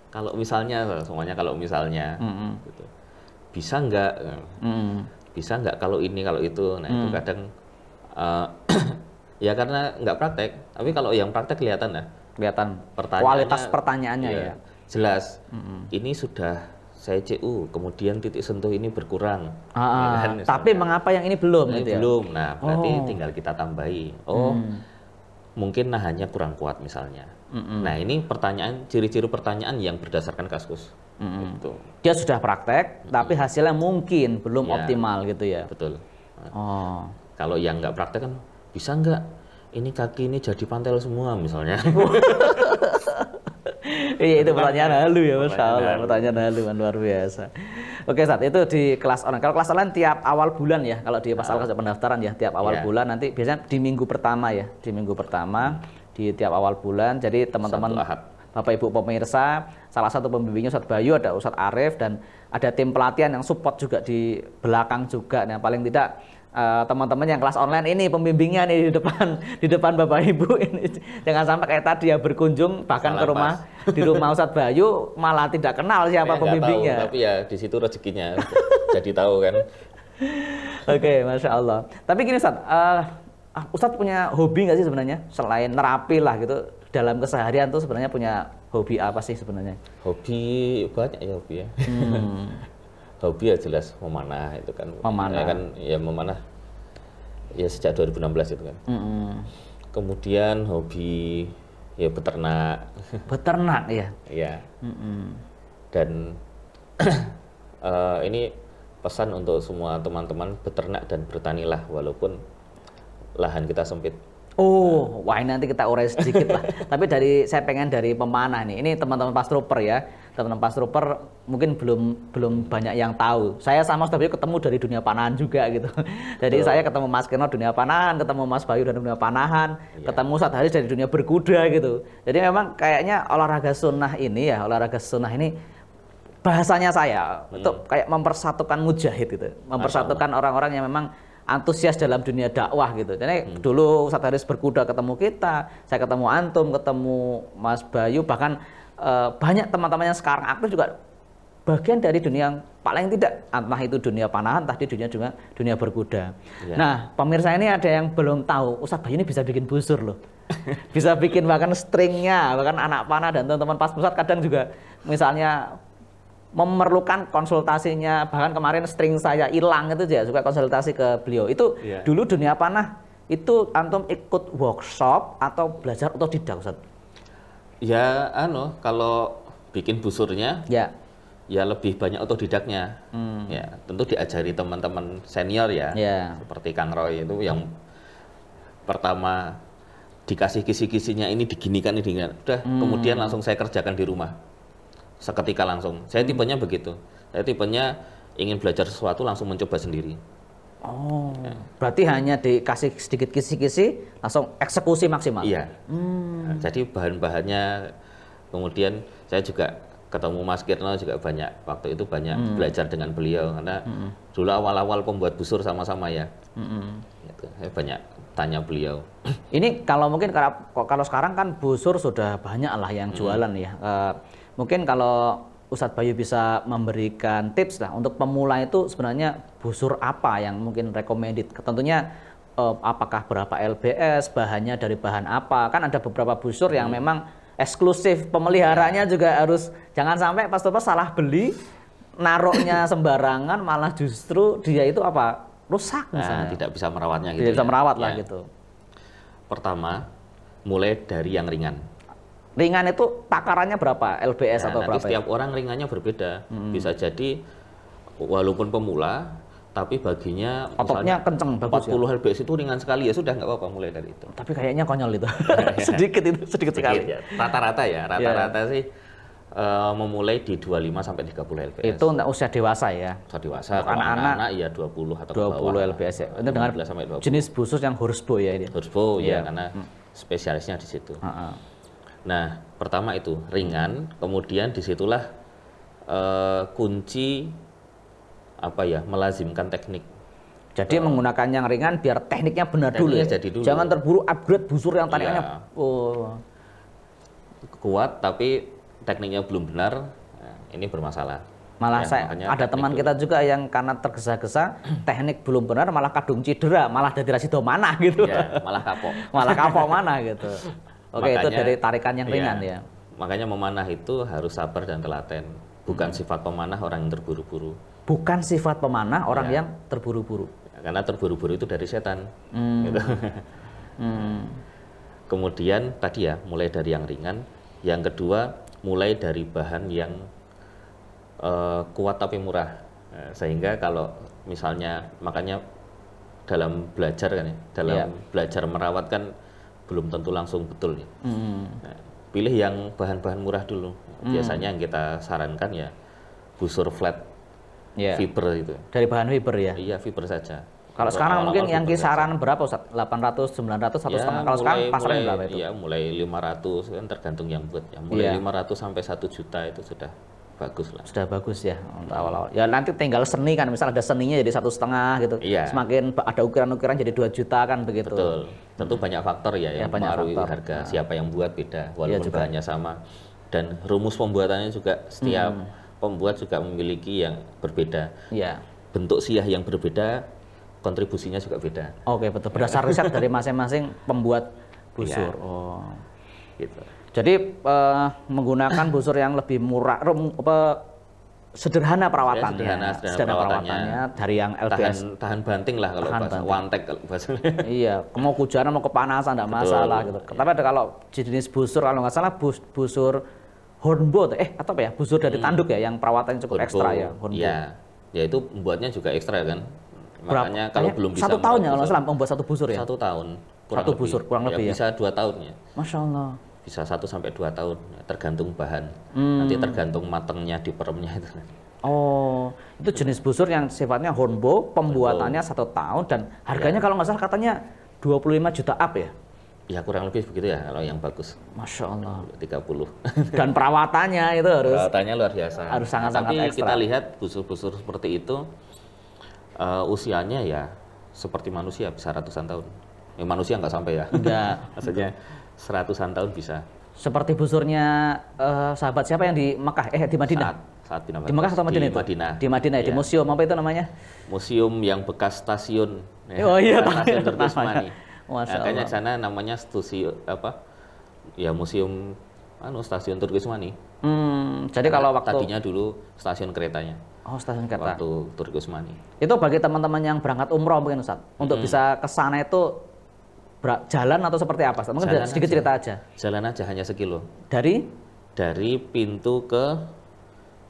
Kalau misalnya, semuanya kalau misalnya, gitu. Bisa nggak kalau ini kalau itu, nah itu kadang ya karena nggak praktek, tapi kalau yang praktek kelihatan kualitas pertanyaannya ya jelas. Ini sudah saya CU, kemudian titik sentuh ini berkurang. Ya kan, tapi mengapa yang ini belum? Ini gitu belum. Nah berarti tinggal kita tambahi. Mungkin nahannya kurang kuat misalnya. Nah ini ciri-ciri pertanyaan yang berdasarkan kasus. Gitu. Dia sudah praktek, tapi hasilnya mungkin belum optimal gitu ya. Betul. Kalau yang nggak praktek kan bisa nggak ini kaki ini jadi pantel semua misalnya. Iya itu pertanyaan halu ya Mas. Pertanyaan halu luar biasa. Oke saat itu di kelas online. Kalau kelas online tiap awal bulan ya. Kalau di pasal pendaftaran ya tiap awal bulan nanti biasanya di minggu pertama ya. Di minggu pertama di tiap awal bulan. Jadi teman-teman Bapak Ibu pemirsa, salah satu pembimbingnya Ustadz Bayu, ada Ustadz Arif dan ada tim pelatihan yang support juga di belakang juga. Nah paling tidak teman-teman yang kelas online ini pembimbingnya nih di depan Bapak Ibu ini jangan sampai kayak tadi ya berkunjung bahkan ke rumah di rumah Ustadz Bayu malah tidak kenal siapa pembimbingnya. Tahu, tapi ya di situ rezekinya jadi tahu kan. Oke, Masya Allah. Tapi gini Ustadz, Ustadz punya hobi nggak sih sebenarnya selain nerapi lah gitu dalam keseharian tuh sebenarnya punya hobi apa sih sebenarnya? Hobi banyak ya hobi ya. Hobi ya jelas memanah itu kan. Memanah ya sejak 2016 itu kan. Kemudian hobi ya beternak. Beternak ya. Iya. Dan ini pesan untuk semua teman-teman, beternak dan bertanilah walaupun lahan kita sempit. Wah ini nanti kita urai sedikit lah. Tapi saya pengen dari pemanah nih. Ini teman-teman Pas Trooper ya. Teman-teman Pas Trooper mungkin belum banyak yang tahu. Saya sama Ustadz Bayu ketemu dari dunia panahan juga gitu. Jadi saya ketemu Mas Keno dunia panahan, ketemu Mas Bayu dari dunia panahan, ketemu Ustadz Haris dari dunia berkuda gitu. Jadi memang kayaknya olahraga sunnah ini bahasanya saya itu kayak mempersatukan mujahid gitu, mempersatukan orang-orang yang memang antusias dalam dunia dakwah gitu. Jadi dulu Ustadz Haris berkuda ketemu kita, saya ketemu antum, ketemu Mas Bayu, bahkan banyak teman-teman yang sekarang aktif juga bagian dari dunia yang paling tidak, entah itu dunia panahan, entah di dunia berkuda. Ya. Nah, pemirsa ini ada yang belum tahu, Ustadz Bayu ini bisa bikin busur loh. Bisa bikin bahkan stringnya, bahkan anak panah dan teman-teman pas pusat kadang juga misalnya memerlukan konsultasinya, bahkan kemarin string saya hilang itu ya, suka konsultasi ke beliau. Itu dulu dunia panah, itu antum ikut workshop atau belajar otodidak, Ustadz? Ya, kalau bikin busurnya, ya lebih banyak otodidaknya. Ya, tentu diajari teman-teman senior ya, seperti Kang Roy itu yang pertama dikasih kisi-kisinya ini diginikan, udah kemudian langsung saya kerjakan di rumah, seketika langsung. Saya tipenya begitu. Saya tipenya ingin belajar sesuatu langsung mencoba sendiri. Oh, berarti hanya dikasih sedikit kisi-kisi langsung eksekusi maksimal. Iya. Jadi bahan-bahannya, kemudian saya juga ketemu Mas Kirno juga banyak, waktu itu banyak belajar dengan beliau karena dulu awal-awal pembuat busur sama-sama ya. Gitu. Saya banyak tanya beliau. Ini kalau mungkin kalau sekarang kan busur sudah banyak lah yang jualan ya. Mungkin kalau Ustadz Bayu bisa memberikan tips lah untuk pemula itu sebenarnya busur apa yang mungkin recommended. Tentunya apakah berapa LBS, bahannya dari bahan apa. Kan ada beberapa busur yang memang eksklusif, pemeliharanya juga harus, jangan sampai pas salah beli, naruhnya sembarangan, malah justru dia itu rusak misalnya. Tidak bisa merawatnya gitu. Tidak bisa merawat lah gitu. Pertama, mulai dari yang ringan. Ringan itu takarannya berapa? LBS atau berapa? Setiap orang ringannya berbeda. Bisa jadi walaupun pemula, tapi baginya ototnya kenceng, bagus 40 LBS itu ringan sekali, ya sudah nggak apa-apa mulai dari itu. Tapi kayaknya konyol itu. sedikit sekali. Ya. Rata-rata ya, rata-rata sih memulai di 25 sampai 30 LBS. Itu untuk usia dewasa ya. Usia dewasa, anak-anak ya 20 atau 20 LBS ya. Itu dengan jenis busur yang Horsbo ya ini. Horsbo ya, karena spesialisnya di situ. Nah, pertama itu ringan, kemudian disitulah kunci melazimkan teknik. Jadi menggunakan yang ringan biar tekniknya benar dulu ya. Jangan terburu upgrade busur yang tadinya kuat tapi tekniknya belum benar. Nah, ini bermasalah. Malah ada teman kita juga yang karena tergesa-gesa teknik belum benar malah kadung cedera, malah dari rasido mana gitu. Ya, malah kapok. Malah kapok mana gitu. Oke, makanya, itu dari tarikan yang ringan ya. Makanya memanah itu harus sabar dan telaten. Bukan sifat pemanah orang yang terburu-buru. Bukan sifat pemanah orang yang terburu-buru. Karena terburu-buru itu dari setan. Gitu. Kemudian tadi ya, mulai dari yang ringan. Yang kedua, mulai dari bahan yang kuat tapi murah. Sehingga kalau misalnya, makanya dalam belajar kan ya, dalam belajar merawat kan belum tentu langsung betul ya. Nah, pilih yang bahan-bahan murah dulu. Biasanya yang kita sarankan ya busur flat fiber itu. Dari bahan fiber ya? Iya, fiber saja. Kalau sekarang mungkin yang kisaran berapa Ustaz? 800, 900, 1,5. Kalau sekarang pasarnya berapa itu? Iya, mulai 500 kan tergantung yang buat ya. Mulai 500 sampai 1 juta itu sudah bagus lah. Sudah bagus ya untuk awal-awal. Ya nanti tinggal seni kan, misal ada seninya jadi 1,5 gitu. Semakin ada ukiran-ukiran jadi 2 juta kan begitu. Betul. Tentu banyak faktor ya yang mempengaruhi harga. Siapa yang buat beda, walaupun bahannya sama. Dan rumus pembuatannya juga setiap pembuat juga memiliki yang berbeda. Bentuk siah yang berbeda, kontribusinya juga beda. Oke, betul. Berdasar riset dari masing-masing pembuat busur. Gitu. Jadi menggunakan busur yang lebih murah, sederhana perawatannya, sederhana perawatannya dari yang LBS. Tahan banting lah kalau bahasa wantek kalau bahasanya. Iya, mau hujan mau kepanasan tidak masalah gitu. Tapi ada kalau jenis busur kalau nggak salah busur hornbow atau apa ya, busur dari tanduk ya yang perawatannya cukup ekstra ya. Iya, ya itu membuatnya juga ekstra kan. Makanya kalau belum bisa 1 tahun ya kalau nggak salah membuat 1 busur ya. 1 tahun. Satu busur kurang lebih ya. Bisa 2 tahun ya. Masya Allah. Bisa 1 sampai 2 tahun, tergantung bahan. Nanti tergantung matangnya di peremnya itu. Oh, itu jenis busur yang sifatnya hornbow, pembuatannya 1 tahun dan harganya kalau nggak salah katanya 25 juta up ya. Ya kurang lebih begitu ya kalau yang bagus. Masya Allah. 30. Dan perawatannya itu harus Perawatannya luar biasa. harus sangat-sangat Tapi ekstra. kita lihat busur-busur seperti itu usianya ya seperti manusia bisa ratusan tahun. Manusia nggak sampai ya. Enggak. Maksudnya seratusan tahun bisa. Seperti busurnya sahabat siapa yang di Mekah? Di Madinah? Saat Di Mekah atau Madinah di itu? Madinah. Di Madinah, ya. Di museum apa itu namanya? Museum yang bekas stasiun. Oh iya, stasiun Turki Usmani. Masya Makanya Allah. sana namanya stasiun apa? Ya museum stasiun Turki Usmani. Jadi kalau waktu Tadinya dulu stasiun keretanya. Oh, stasiun kereta. Waktu Turki Usmani. Itu bagi teman-teman yang berangkat umroh mungkin Ustaz, untuk bisa ke sana itu jalan atau seperti apa? Ustaz? Mungkin Jalan sedikit aja. cerita aja. Jalan aja hanya 1 kilo. Dari Pintu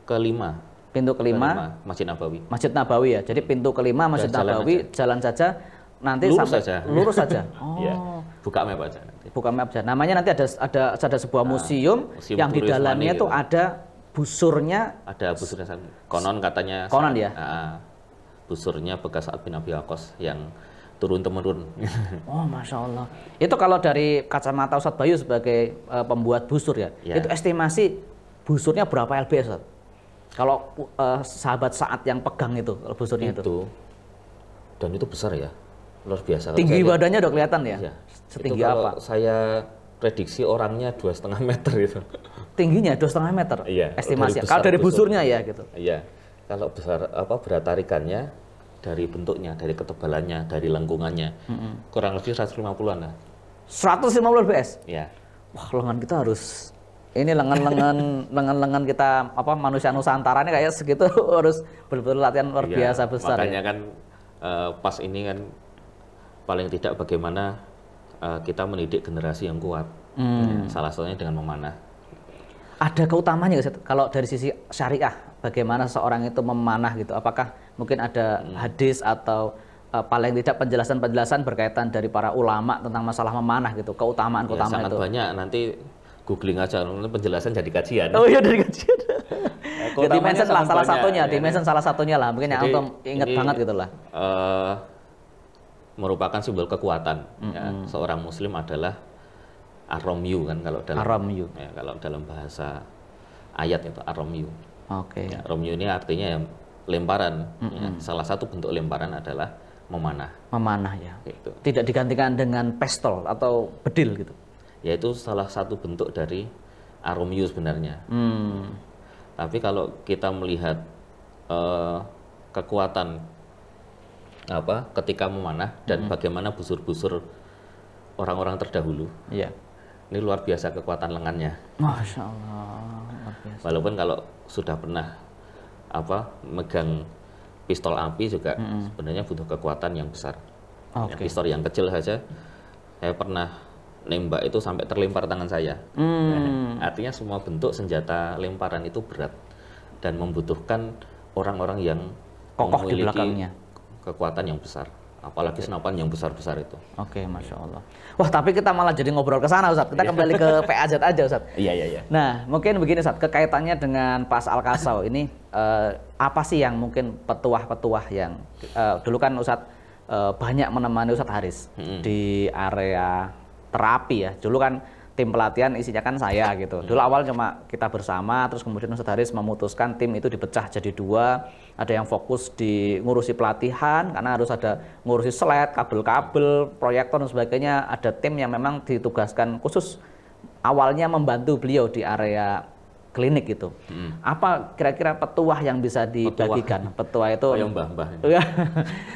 kelima. pintu kelima Masjid Nabawi. Masjid Nabawi ya. Jadi pintu kelima Masjid Jalan Nabawi, jalan saja nanti Lurus sampai saja. lurus saja. Oh. Ya, buka map aja nanti. Bukan map aja. Namanya nanti ada sebuah museum Museum yang di Turki dalamnya Usmani tuh gitu. ada busurnya. Ada busurnya sana. Konon katanya. Konon ya? Busurnya bekas Sa'ad bin Abi Waqqas yang turun-temurun. Oh, Masya Allah. Itu kalau dari kacamata Ustadz Bayu sebagai pembuat busur ya, Ya. itu estimasi busurnya berapa lbs Ustadz? Kalau sahabat Sa'ad yang pegang itu, busurnya itu. Dan itu besar ya. Luar biasa. Tinggi badannya udah kelihatan ya? Iya. Setinggi Itu kalau apa? saya prediksi orangnya 2,5 meter itu. Tingginya 2,5 meter. Iya, Estimasi. dari Kalau besar dari busur. busurnya ya gitu. Iya. Kalau besar berat tarikannya dari bentuknya, dari ketebalannya, dari lengkungannya. Kurang lebih 150-an lah. 150 lbs. Iya. Wah, lengan kita harus ini lengan kita manusia Nusantara ini kayak segitu harus betul-betul latihan luar Iya, biasa besar. makanya Ya. kan pas ini kan paling tidak bagaimana kita mendidik generasi yang kuat. Salah satunya dengan memanah. Ada keutamanya nggak Ustadz? Kalau dari sisi syariah, bagaimana seorang itu memanah gitu? Apakah mungkin ada hadis atau paling tidak penjelasan-penjelasan berkaitan dari para ulama tentang masalah memanah gitu, Ya, keutamaan-keutamaan sangat itu? banyak. Nanti googling aja, nanti penjelasan jadi kajian. Oh iya, dari kajian. Ya, Keutamanya dimention lah sangat salah banyak, satunya, ya. dimension salah satunya lah. Mungkin yang Jadi, antum ingat ini, banget gitu lah. Merupakan simbol kekuatan. Ya. Seorang Muslim adalah ar-ramyu kan kalau dalam Ar-ramyu. ya, kalau dalam bahasa ayat itu ar-ramyu. Oke. Ya, ramyu ini artinya ya, lemparan. Ya. Salah satu bentuk lemparan adalah memanah. Memanah ya. Gitu. Tidak digantikan dengan pistol atau bedil gitu. Yaitu salah satu bentuk dari ar-ramyu sebenarnya. Tapi kalau kita melihat kekuatan ketika memanah dan bagaimana busur-busur orang-orang terdahulu, Iya. ini luar biasa kekuatan lengannya. Masya Allah, luar biasa. Walaupun kalau sudah pernah megang pistol api juga sebenarnya butuh kekuatan yang besar. Ya, Oke. pistol yang kecil saja, saya pernah nembak itu sampai terlempar tangan saya. Artinya semua bentuk senjata lemparan itu berat dan membutuhkan orang-orang yang Kokoh di memiliki belakangnya. kekuatan yang besar, apalagi senapan yang besar-besar itu. Oke, Masya Allah. Wah, tapi kita malah jadi ngobrol ke sana, Ustadz. Kita kembali ke PAZ aja, Ustadz. Iya. Nah, mungkin begini, Ustadz. Kekaitannya dengan Pas Al-Kasau ini, apa sih yang mungkin petuah-petuah yang dulu kan Ustadz banyak menemani Ustadz Haris di area terapi ya. Dulu kan tim pelatihan isinya kan saya gitu. Dulu awal cuma kita bersama, terus kemudian Ustadz Haris memutuskan tim itu dipecah jadi 2. Ada yang fokus di ngurusi pelatihan karena harus ada ngurusi slide, kabel-kabel, proyektor dan sebagainya. Ada tim yang memang ditugaskan khusus awalnya membantu beliau di area klinik gitu. Apa kira-kira petuah yang bisa dibagikan? Petuah itu yang mbah-mbah.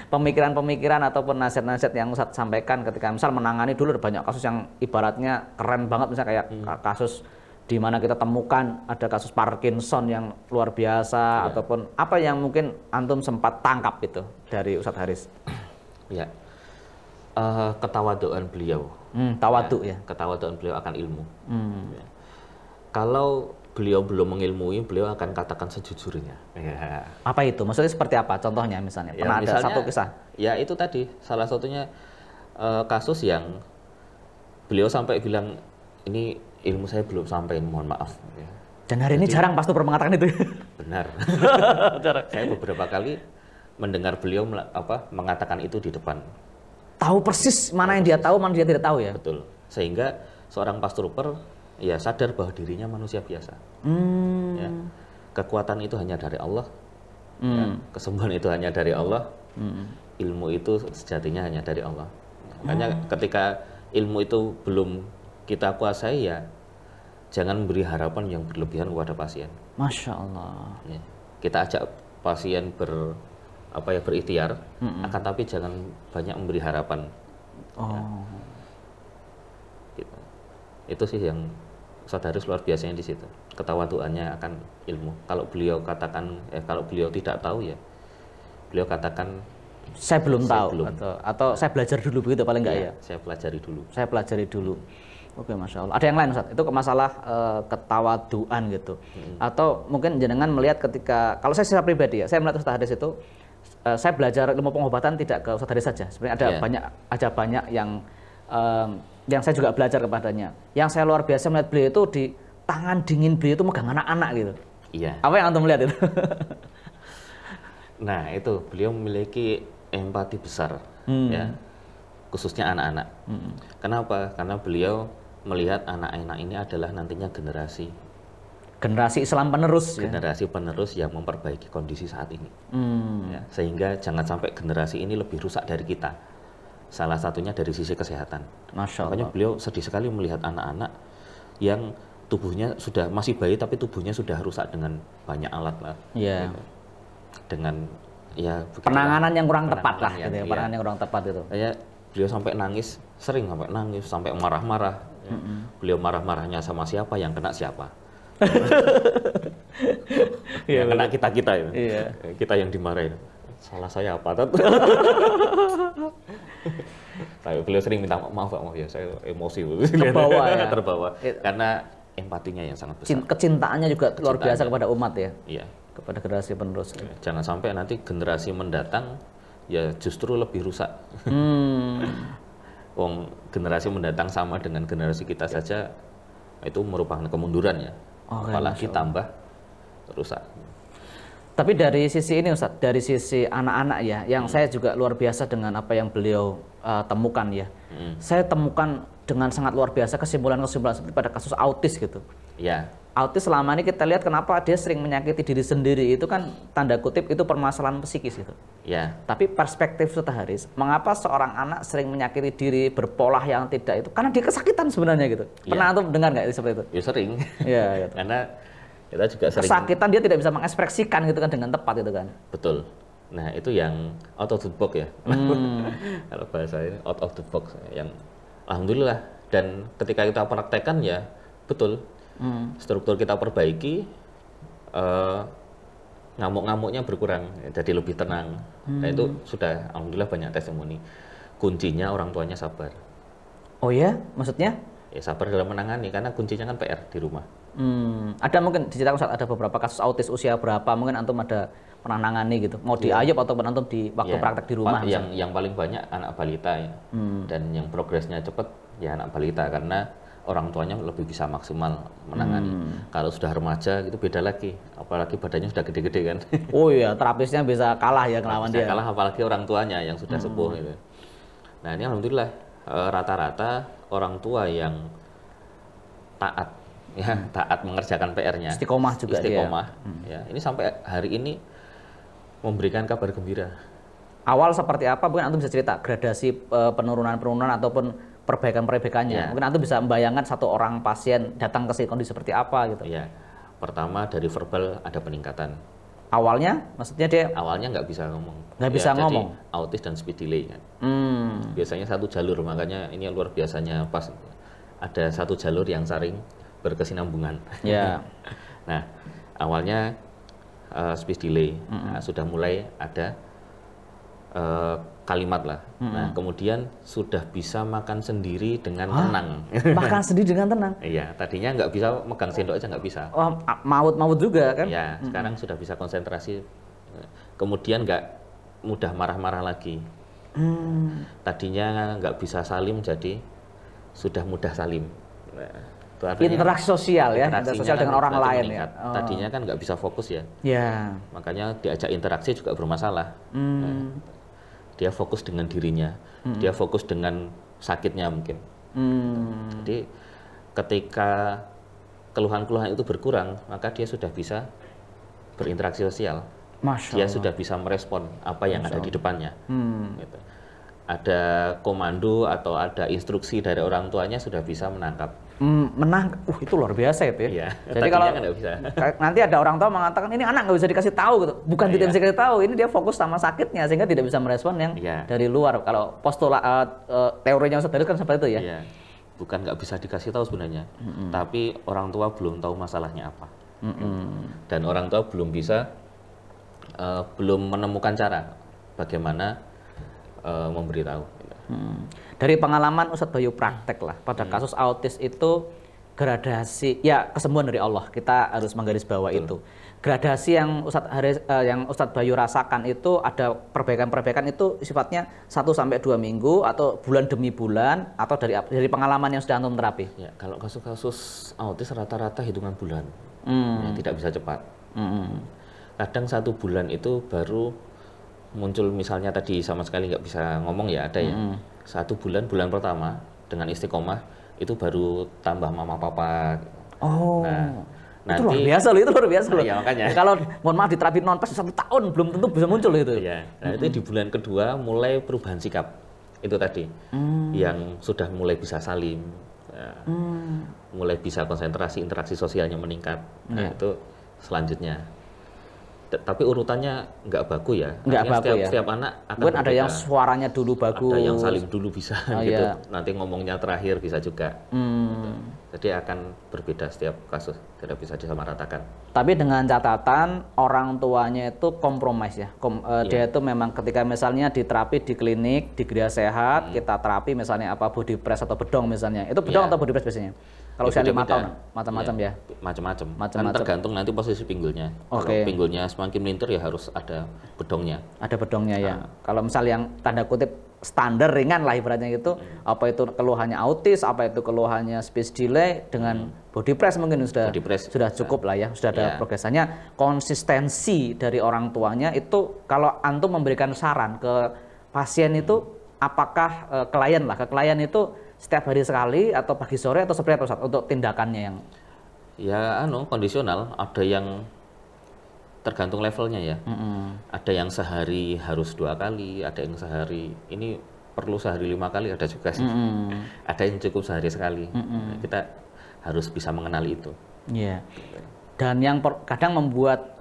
pemikiran-pemikiran ataupun nasihat-nasihat yang Ustadz sampaikan ketika misal menangani dulu ada banyak kasus yang ibaratnya keren banget, misalnya kayak kasus di mana kita temukan ada kasus Parkinson yang luar biasa ataupun apa yang mungkin antum sempat tangkap itu dari Ustadz Haris. Ya, ketawaduan beliau. Tawaduk ya. Ketawaduan beliau akan ilmu. Ya. Kalau beliau belum mengilmui, beliau akan katakan sejujurnya. Ya. Apa itu? Maksudnya seperti apa? Contohnya misalnya. Ya, Pernah ada misalnya, satu kisah? Ya itu tadi, salah satunya kasus yang beliau sampai bilang, ini ilmu saya belum sampai, mohon maaf. Ya. Dan hari ini jarang pastor mengatakan itu. Benar. Saya beberapa kali mendengar beliau mengatakan itu di depan. Tahu persis mana yang dia tahu, mana dia tidak tahu ya? Betul. Sehingga seorang Pastorper ya sadar bahwa dirinya manusia biasa. Ya. Kekuatan itu hanya dari Allah, ya. Kesembuhan itu hanya dari Allah, ilmu itu sejatinya hanya dari Allah. Makanya ketika ilmu itu belum kita kuasai ya jangan memberi harapan yang berlebihan kepada pasien. Masya Allah. Ya. Kita ajak pasien berikhtiar, akan tapi jangan banyak memberi harapan. Ya. Gitu. Itu sih yang Ustadz Haris luar biasanya di situ. Ketawaduannya akan ilmu. Kalau beliau katakan, kalau beliau tidak tahu ya, beliau katakan saya belum tahu belum. Atau saya belajar dulu begitu paling enggak ya? Saya pelajari dulu. Saya pelajari dulu. Oke, Masya Allah. Ada yang lain Ustadz? Itu masalah ketawaduan gitu. Atau mungkin jenengan melihat ketika, kalau saya secara pribadi ya, saya melihat Ustadz Haris itu, saya belajar ilmu pengobatan tidak ke Ustadz Haris saja. Sebenarnya ada banyak yang saya juga belajar kepadanya. Yang saya luar biasa melihat beliau itu di tangan dingin beliau itu megang anak-anak gitu. Iya. Apa yang antum lihat itu? Nah itu beliau memiliki empati besar, ya, khususnya anak-anak. Kenapa? Karena beliau melihat anak-anak ini adalah nantinya generasi Islam penerus, generasi penerus yang memperbaiki kondisi saat ini. Ya, sehingga jangan sampai generasi ini lebih rusak dari kita. Salah satunya dari sisi kesehatan. Masya Allah. Makanya beliau sedih sekali melihat anak-anak yang tubuhnya sudah masih bayi tapi tubuhnya sudah rusak dengan banyak alat lah. Yeah. Gitu. Dengan ya penanganan yang kurang tepat lah gitu ya. Penanganan yang kurang tepat itu. Kayak beliau sampai nangis, sering sampai nangis, sampai marah-marah. Ya. Beliau marah-marahnya sama siapa, yang kena siapa. Yang kena kita-kita ya. Iya. Kita yang dimarahin. Salah saya apa? Tapi beliau sering minta maaf ya, saya emosi terbawa ya. Terbawa karena empatinya yang sangat besar. Kecintaannya juga luar biasa kepada umat ya. Iya. Kepada generasi penerus. Jangan sampai nanti generasi mendatang ya justru lebih rusak. Wong generasi mendatang sama dengan generasi kita saja itu merupakan kemunduran ya. Apalagi tambah rusak. Tapi dari sisi ini Ustadz, dari sisi anak-anak ya, yang saya juga luar biasa dengan apa yang beliau temukan ya. Saya temukan dengan sangat luar biasa kesimpulan-kesimpulan seperti pada kasus autis gitu. Ya. Autis selama ini kita lihat kenapa dia sering menyakiti diri sendiri itu kan tanda kutip itu permasalahan psikis gitu. Ya. Tapi perspektif Ustadz Haris, mengapa seorang anak sering menyakiti diri, berpola yang tidak itu? Karena dia kesakitan sebenarnya gitu. Pernah tuh dengar nggak seperti itu? Ya sering. Iya. Gitu. Karena kita juga sering kesakitan dia tidak bisa mengekspresikan gitu kan dengan tepat itu kan. Betul. Nah itu yang out of the box ya. Kalau bahasa ini out of the box yang alhamdulillah, dan ketika kita praktekkan ya betul. Struktur kita perbaiki, ngamuk-ngamuknya berkurang, jadi lebih tenang. Nah itu sudah alhamdulillah banyak testimoni. Kuncinya orang tuanya sabar. Oh ya, maksudnya? Ya sabar dalam menangani, karena kuncinya kan PR di rumah. Ada mungkin diceritakan Ustaz, ada beberapa kasus autis usia berapa, mungkin antum ada pernah nangani gitu, mau di Ayub ataupun antum di waktu praktek di rumah. Yang paling banyak anak balita ya, dan yang progresnya cepat ya anak balita, karena orang tuanya lebih bisa maksimal menangani. Kalau sudah remaja itu beda lagi, apalagi badannya sudah gede-gede kan. Oh iya, terapisnya bisa kalah ya ngelawan dia. Kalah apalagi orang tuanya yang sudah sepuh gitu. Nah ini alhamdulillah rata-rata orang tua yang taat, ya taat mengerjakan PR-nya. Istiqomah juga Istiqomah. Ya, ini sampai hari ini memberikan kabar gembira. Awal seperti apa? Mungkin antum bisa cerita gradasi penurunan ataupun perbaikan-perbaikannya. Ya. Mungkin antum bisa membayangkan satu orang pasien datang ke kondisi seperti apa gitu. Ya. Pertama dari verbal ada peningkatan. Awalnya, maksudnya dia? Awalnya nggak bisa ngomong. Nggak bisa ngomong. Autis dan speech delay kan. Biasanya satu jalur, makanya ini yang luar biasanya pas ada satu jalur yang saling berkesinambungan. Ya. Nah, awalnya speech delay, nah, sudah mulai ada kalimat lah. Nah, kemudian sudah bisa makan sendiri dengan tenang. Makan sendiri dengan tenang? Iya, tadinya nggak bisa megang sendok aja nggak bisa. Oh, maut juga kan? Ya, sekarang sudah bisa konsentrasi. Kemudian nggak mudah marah-marah lagi. Tadinya nggak bisa salim, jadi sudah mudah salim. Nah, interaksi sosial ya, interaksi sosial dengan orang lain ya. Tadinya kan nggak bisa fokus ya. Ya. Makanya diajak interaksi juga bermasalah. Dia fokus dengan dirinya, dia fokus dengan sakitnya mungkin. Jadi ketika keluhan-keluhan itu berkurang, maka dia sudah bisa berinteraksi sosial. Dia sudah bisa merespon apa yang ada di depannya. Gitu. Ada komando atau ada instruksi dari orang tuanya sudah bisa menangkap. Itu luar biasa itu ya. Iya, jadi kalau kan bisa. nanti ada orang tua mengatakan ini anak nggak bisa dikasih tahu gitu, bukan tidak bisa dikasih tahu, ini dia fokus sama sakitnya sehingga tidak bisa merespon yang dari luar. Kalau postulat teorinya Ustaz Haris kan seperti itu ya. Iya. Bukan nggak bisa dikasih tahu sebenarnya, tapi orang tua belum tahu masalahnya apa, dan orang tua belum bisa, belum menemukan cara bagaimana memberitahu. Dari pengalaman Ustadz Bayu praktek lah, pada kasus autis itu gradasi, ya kesembuhan dari Allah, kita harus menggarisbawahi itu. Gradasi yang Ustadz Bayu rasakan itu ada perbaikan-perbaikan itu sifatnya 1-2 minggu atau bulan demi bulan atau dari pengalaman yang sudah antum terapi. Ya, kalau kasus-kasus autis rata-rata hitungan bulan, ya, tidak bisa cepat. Kadang 1 bulan itu baru muncul, misalnya tadi sama sekali nggak bisa ngomong ya, ada ya. 1 bulan pertama dengan istiqomah itu baru tambah mama papa. Itu luar biasa loh, itu luar biasa loh. Ya, makanya. Kalau mohon maaf diterapi non-pas 1 tahun belum tentu bisa muncul itu. Iya. Nah, itu di bulan kedua mulai perubahan sikap. Itu tadi. Yang sudah mulai bisa salim. Mulai bisa konsentrasi, interaksi sosialnya meningkat. Nah, itu selanjutnya. Tapi urutannya nggak baku ya. Nggak baku ya. Setiap anak akan mungkin ada yang suaranya dulu bagus. Ada yang salim dulu bisa gitu. Nanti ngomongnya terakhir bisa juga. Jadi akan berbeda setiap kasus, tidak bisa disamaratakan. Tapi dengan catatan orang tuanya itu kompromis ya. Dia itu memang ketika misalnya diterapi di klinik, di Gria Sehat, kita terapi misalnya apa body press atau bedong misalnya. Itu bedong atau body press biasanya? Kalau usia 5 tahun, macam-macam ya? Macam-macam. Kan tergantung nanti posisi pinggulnya. Kalau pinggulnya semakin melintir ya harus ada bedongnya. Ada bedongnya ya. Kalau misal yang tanda kutip standar ringan lah ibaratnya gitu, apa itu keluhannya autis, apa itu keluhannya speech delay, dengan body press mungkin sudah cukup lah ya, sudah ada progresannya. Konsistensi dari orang tuanya itu kalau antum memberikan saran ke pasien itu, apakah ke klien itu setiap hari sekali atau pagi sore atau seperti apa Ustaz untuk tindakannya yang? Ya kondisional, ada yang tergantung levelnya ya. Ada yang sehari harus 2 kali, ada yang sehari ini perlu sehari 5 kali, ada juga sih. Ada yang cukup sehari sekali. Kita harus bisa mengenali itu. Iya. Dan yang kadang membuat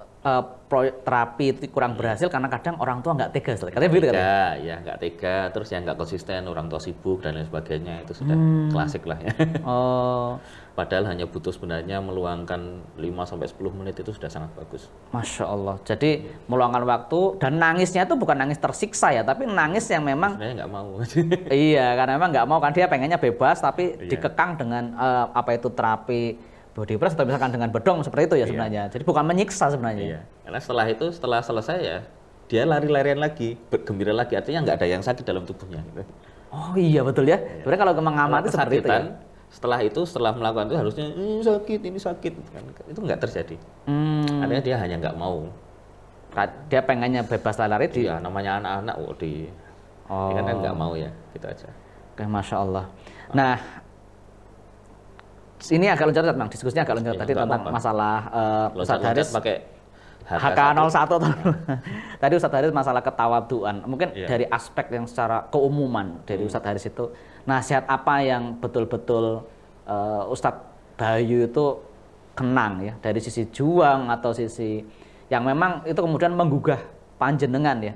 terapi itu kurang berhasil karena kadang orang tua nggak tega, katanya begitu kan? Ya nggak tega, terus yang nggak konsisten, orang tua sibuk dan lain sebagainya, itu sudah klasik lah ya. Padahal hanya butuh sebenarnya meluangkan 5-10 menit itu sudah sangat bagus. Masya Allah. Jadi meluangkan waktu, dan nangisnya itu bukan nangis tersiksa ya, tapi nangis yang memang sebenarnya nggak mau. Iya, karena memang nggak mau kan, dia pengennya bebas tapi dikekang dengan apa itu terapi body press atau misalkan dengan bedong seperti itu ya sebenarnya. Jadi bukan menyiksa sebenarnya. Karena setelah selesai ya dia lari-larian lagi, bergembira lagi, artinya nggak ada yang sakit dalam tubuhnya. Oh iya betul ya. Sebenarnya kalau mengamati seperti itu ya. Setelah melakukan itu harusnya ini sakit kan, itu nggak terjadi. Artinya dia hanya nggak mau. Dia pengennya bebas lari di. Iya, namanya anak-anak dia kan nggak mau ya, gitu aja. Oke, Masya Allah. Nah, ini agak loncat Bang, diskusinya agak loncat tadi tentang masalah Ustadz Haris pakai HK01 tadi Ustadz Haris masalah ketawaduan. Mungkin dari aspek yang secara keumuman dari Ustadz Haris itu, nasihat apa yang betul-betul Ustadz Bayu itu kenang ya, dari sisi juang atau sisi yang memang itu kemudian menggugah panjenengan ya.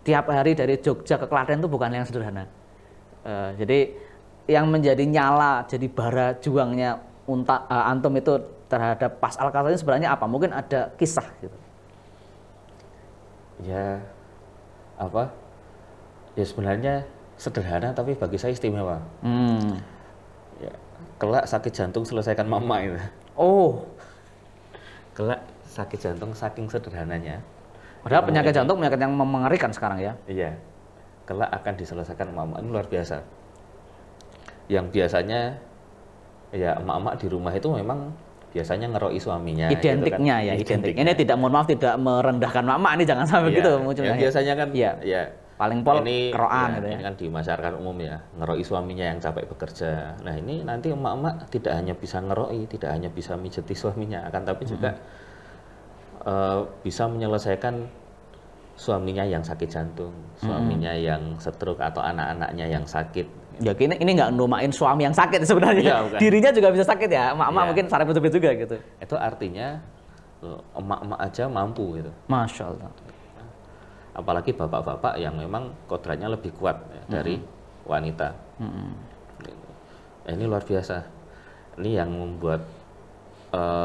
Tiap hari dari Jogja ke Klaten itu bukan yang sederhana. Jadi yang menjadi nyala, jadi bara juangnya antum itu terhadap pas Al-Kausar ini sebenarnya apa? Mungkin ada kisah gitu. Ya, apa? Ya sebenarnya sederhana tapi bagi saya istimewa. Ya, kelak sakit jantung selesaikan mama itu. Kelak sakit jantung saking sederhananya. Padahal penyakit jantung penyakit yang mengerikan sekarang ya. Iya. Kelak akan diselesaikan mama, ini luar biasa. Yang biasanya ya emak-emak di rumah itu memang biasanya ngeroi suaminya. Identiknya gitu kan. Identik. Ini tidak, mohon maaf, tidak merendahkan emak-emak, ini jangan sampai gitu munculnya. Ya, biasanya kan ya paling pol ini keroan ya, gitu ya. ini kan di masyarakat umum ya, ngeroi suaminya yang capek bekerja. Nah ini nanti emak-emak tidak hanya bisa ngeroi, tidak hanya bisa mijeti suaminya, akan tapi juga bisa menyelesaikan suaminya yang sakit jantung, suaminya yang stroke atau anak-anaknya yang sakit. Ya ini nggak numain suami yang sakit sebenarnya. Ya, bukan. Dirinya juga bisa sakit ya, emak-emak Ya. mungkin saraf juga gitu. Itu artinya emak-emak aja mampu gitu. Masya Allah. Apalagi bapak-bapak yang memang kodratnya lebih kuat ya, dari wanita. Gitu. Ini luar biasa. Ini yang membuat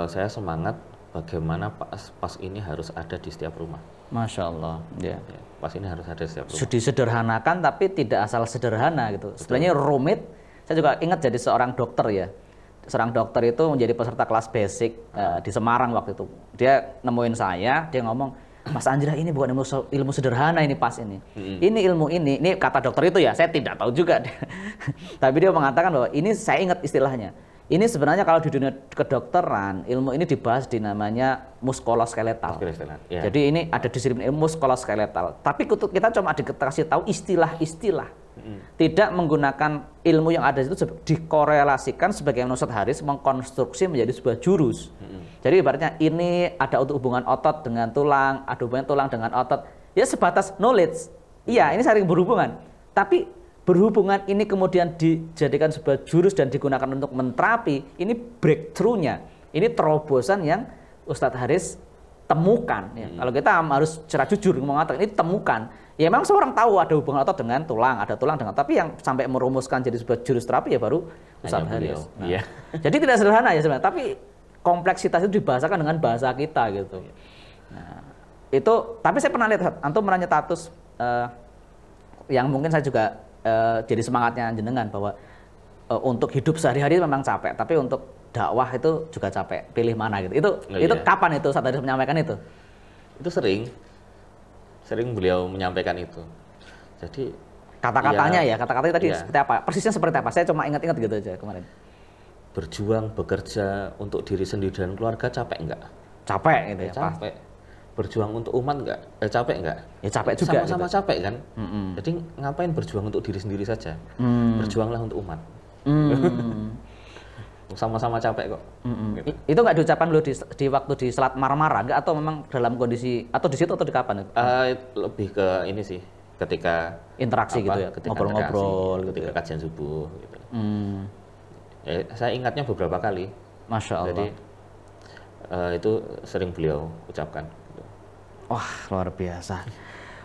saya semangat bagaimana pas ini harus ada di setiap rumah. Masya Allah. Ya. Ya, pas ini harus ada di setiap rumah. Disederhanakan tapi tidak asal sederhana gitu. Sebenarnya rumit. Saya juga ingat jadi seorang dokter ya. Seorang dokter itu menjadi peserta kelas basic di Semarang waktu itu. Dia nemuin saya, dia ngomong, Mas Andra ini bukan ilmu sederhana ini pas ini. Ini ilmu ini kata dokter itu ya, saya tidak tahu juga. Tapi dia mengatakan bahwa ini saya ingat istilahnya. Ini sebenarnya kalau di dunia kedokteran, ilmu ini dibahas di namanya muskuloskeletal. Ya. Jadi ini ada disiplin ilmu muskuloskeletal. Tapi kita cuma dikasih tahu istilah-istilah. Tidak menggunakan ilmu yang ada itu dikorelasikan sebagai Ustadz Haris mengkonstruksi menjadi sebuah jurus. Jadi ibaratnya ini ada untuk hubungan otot dengan tulang, ada hubungan tulang dengan otot. Ya sebatas knowledge. Iya, ini saling berhubungan. Tapi berhubungan ini kemudian dijadikan sebuah jurus dan digunakan untuk menterapi, ini breakthrough-nya. Ini terobosan yang Ustadz Haris temukan. Ya. Kalau kita harus secara jujur mengatakan ini temukan. Ya memang seorang tahu ada hubungan otot dengan tulang, ada tulang dengan, tapi yang sampai merumuskan jadi sebuah jurus terapi ya baru Ustadz Haris. Nah, iya. Jadi tidak sederhana ya sebenarnya, tapi kompleksitas itu dibahasakan dengan bahasa kita gitu. Nah, itu, tapi saya pernah lihat, antum pernah nyetatus yang mungkin saya juga jadi semangatnya jenengan bahwa untuk hidup sehari-hari memang capek, tapi untuk dakwah itu juga capek. Pilih mana gitu. Itu kapan itu Ustadz Haris menyampaikan itu? Itu sering beliau menyampaikan itu. Jadi kata-katanya kata-katanya tadi seperti apa? Persisnya seperti apa? Saya cuma ingat-ingat gitu aja kemarin. Berjuang bekerja untuk diri sendiri dan keluarga capek enggak? Capek gitu ya. Capek. Berjuang untuk umat enggak? Capek enggak? Ya capek juga. Sama-sama gitu. Capek kan? Jadi ngapain berjuang untuk diri sendiri saja? Berjuanglah untuk umat. Sama-sama capek kok. Gitu. Itu nggak diucapkan dulu di waktu di Selat Marmara enggak, atau memang dalam kondisi atau di situ atau di kapan itu? Lebih ke ini sih, ketika interaksi gitu ya, ngobrol-ngobrol gitu. Ketika kajian subuh gitu. Ya, saya ingatnya beberapa kali. Masya Allah. Jadi itu sering beliau ucapkan. Wah, luar biasa.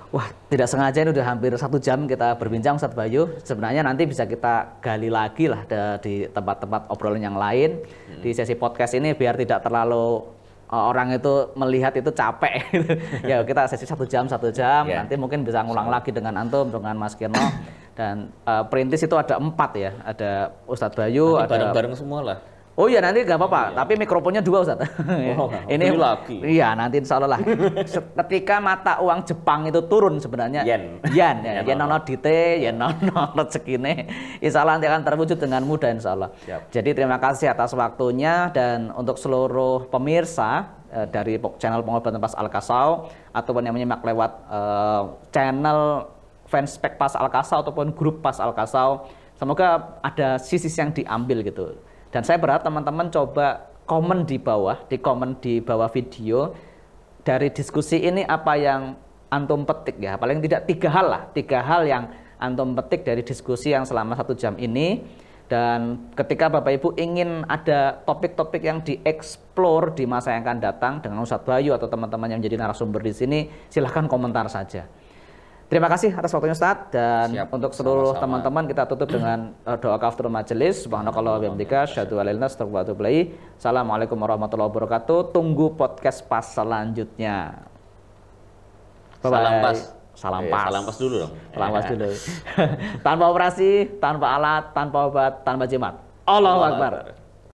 Wah, tidak sengaja ini udah hampir 1 jam kita berbincang Ustadz Bayu. Sebenarnya nanti bisa kita gali lagi lah di tempat-tempat obrolan yang lain. Di sesi podcast ini biar tidak terlalu orang itu melihat itu capek. Ya kita sesi 1 jam. Yeah. Nanti mungkin bisa ngulang lagi dengan antum, dengan Mas Kirno. Dan perintis itu ada 4 ya. Ada Ustadz Bayu, nanti ada bareng-bareng semua lah. Oh iya, nanti nggak apa-apa, tapi mikrofonnya 2 Ustaz. Ini lagi. Iya, nanti insya Allah lah. Ketika mata uang Jepang itu turun sebenarnya. Yen nono dite, yen nono rezekine. Insya Allah nanti akan terwujud dengan mudah insya Allah. Jadi terima kasih atas waktunya, dan untuk seluruh pemirsa dari channel Pengobatan Pas Al-Kasau ataupun yang menyimak lewat channel fanspage Pas Al-Kasau ataupun grup Pas Al-Kasau, semoga ada sisi yang diambil gitu. Dan saya berharap teman-teman coba komen di bawah video dari diskusi ini apa yang antum petik ya. Paling tidak 3 hal lah, 3 hal yang antum petik dari diskusi yang selama 1 jam ini. Dan ketika Bapak Ibu ingin ada topik-topik yang dieksplor di masa yang akan datang dengan Ustadz Bayu atau teman-teman yang menjadi narasumber di sini, silahkan komentar saja. Terima kasih atas waktunya Ustadz, dan untuk seluruh teman-teman kita tutup dengan doa kafaratul majelis. Subhanakallah wa bihamdika, asyhadu an la ilaha illa anta, astaghfiruka wa atubu ilaik. Assalamualaikum warahmatullahi wabarakatuh. Tunggu podcast Pas selanjutnya. Bye bye. Salam pas dulu dong. Salam pas dulu. Tanpa operasi, tanpa alat, tanpa obat, tanpa jimat. Allahu Akbar.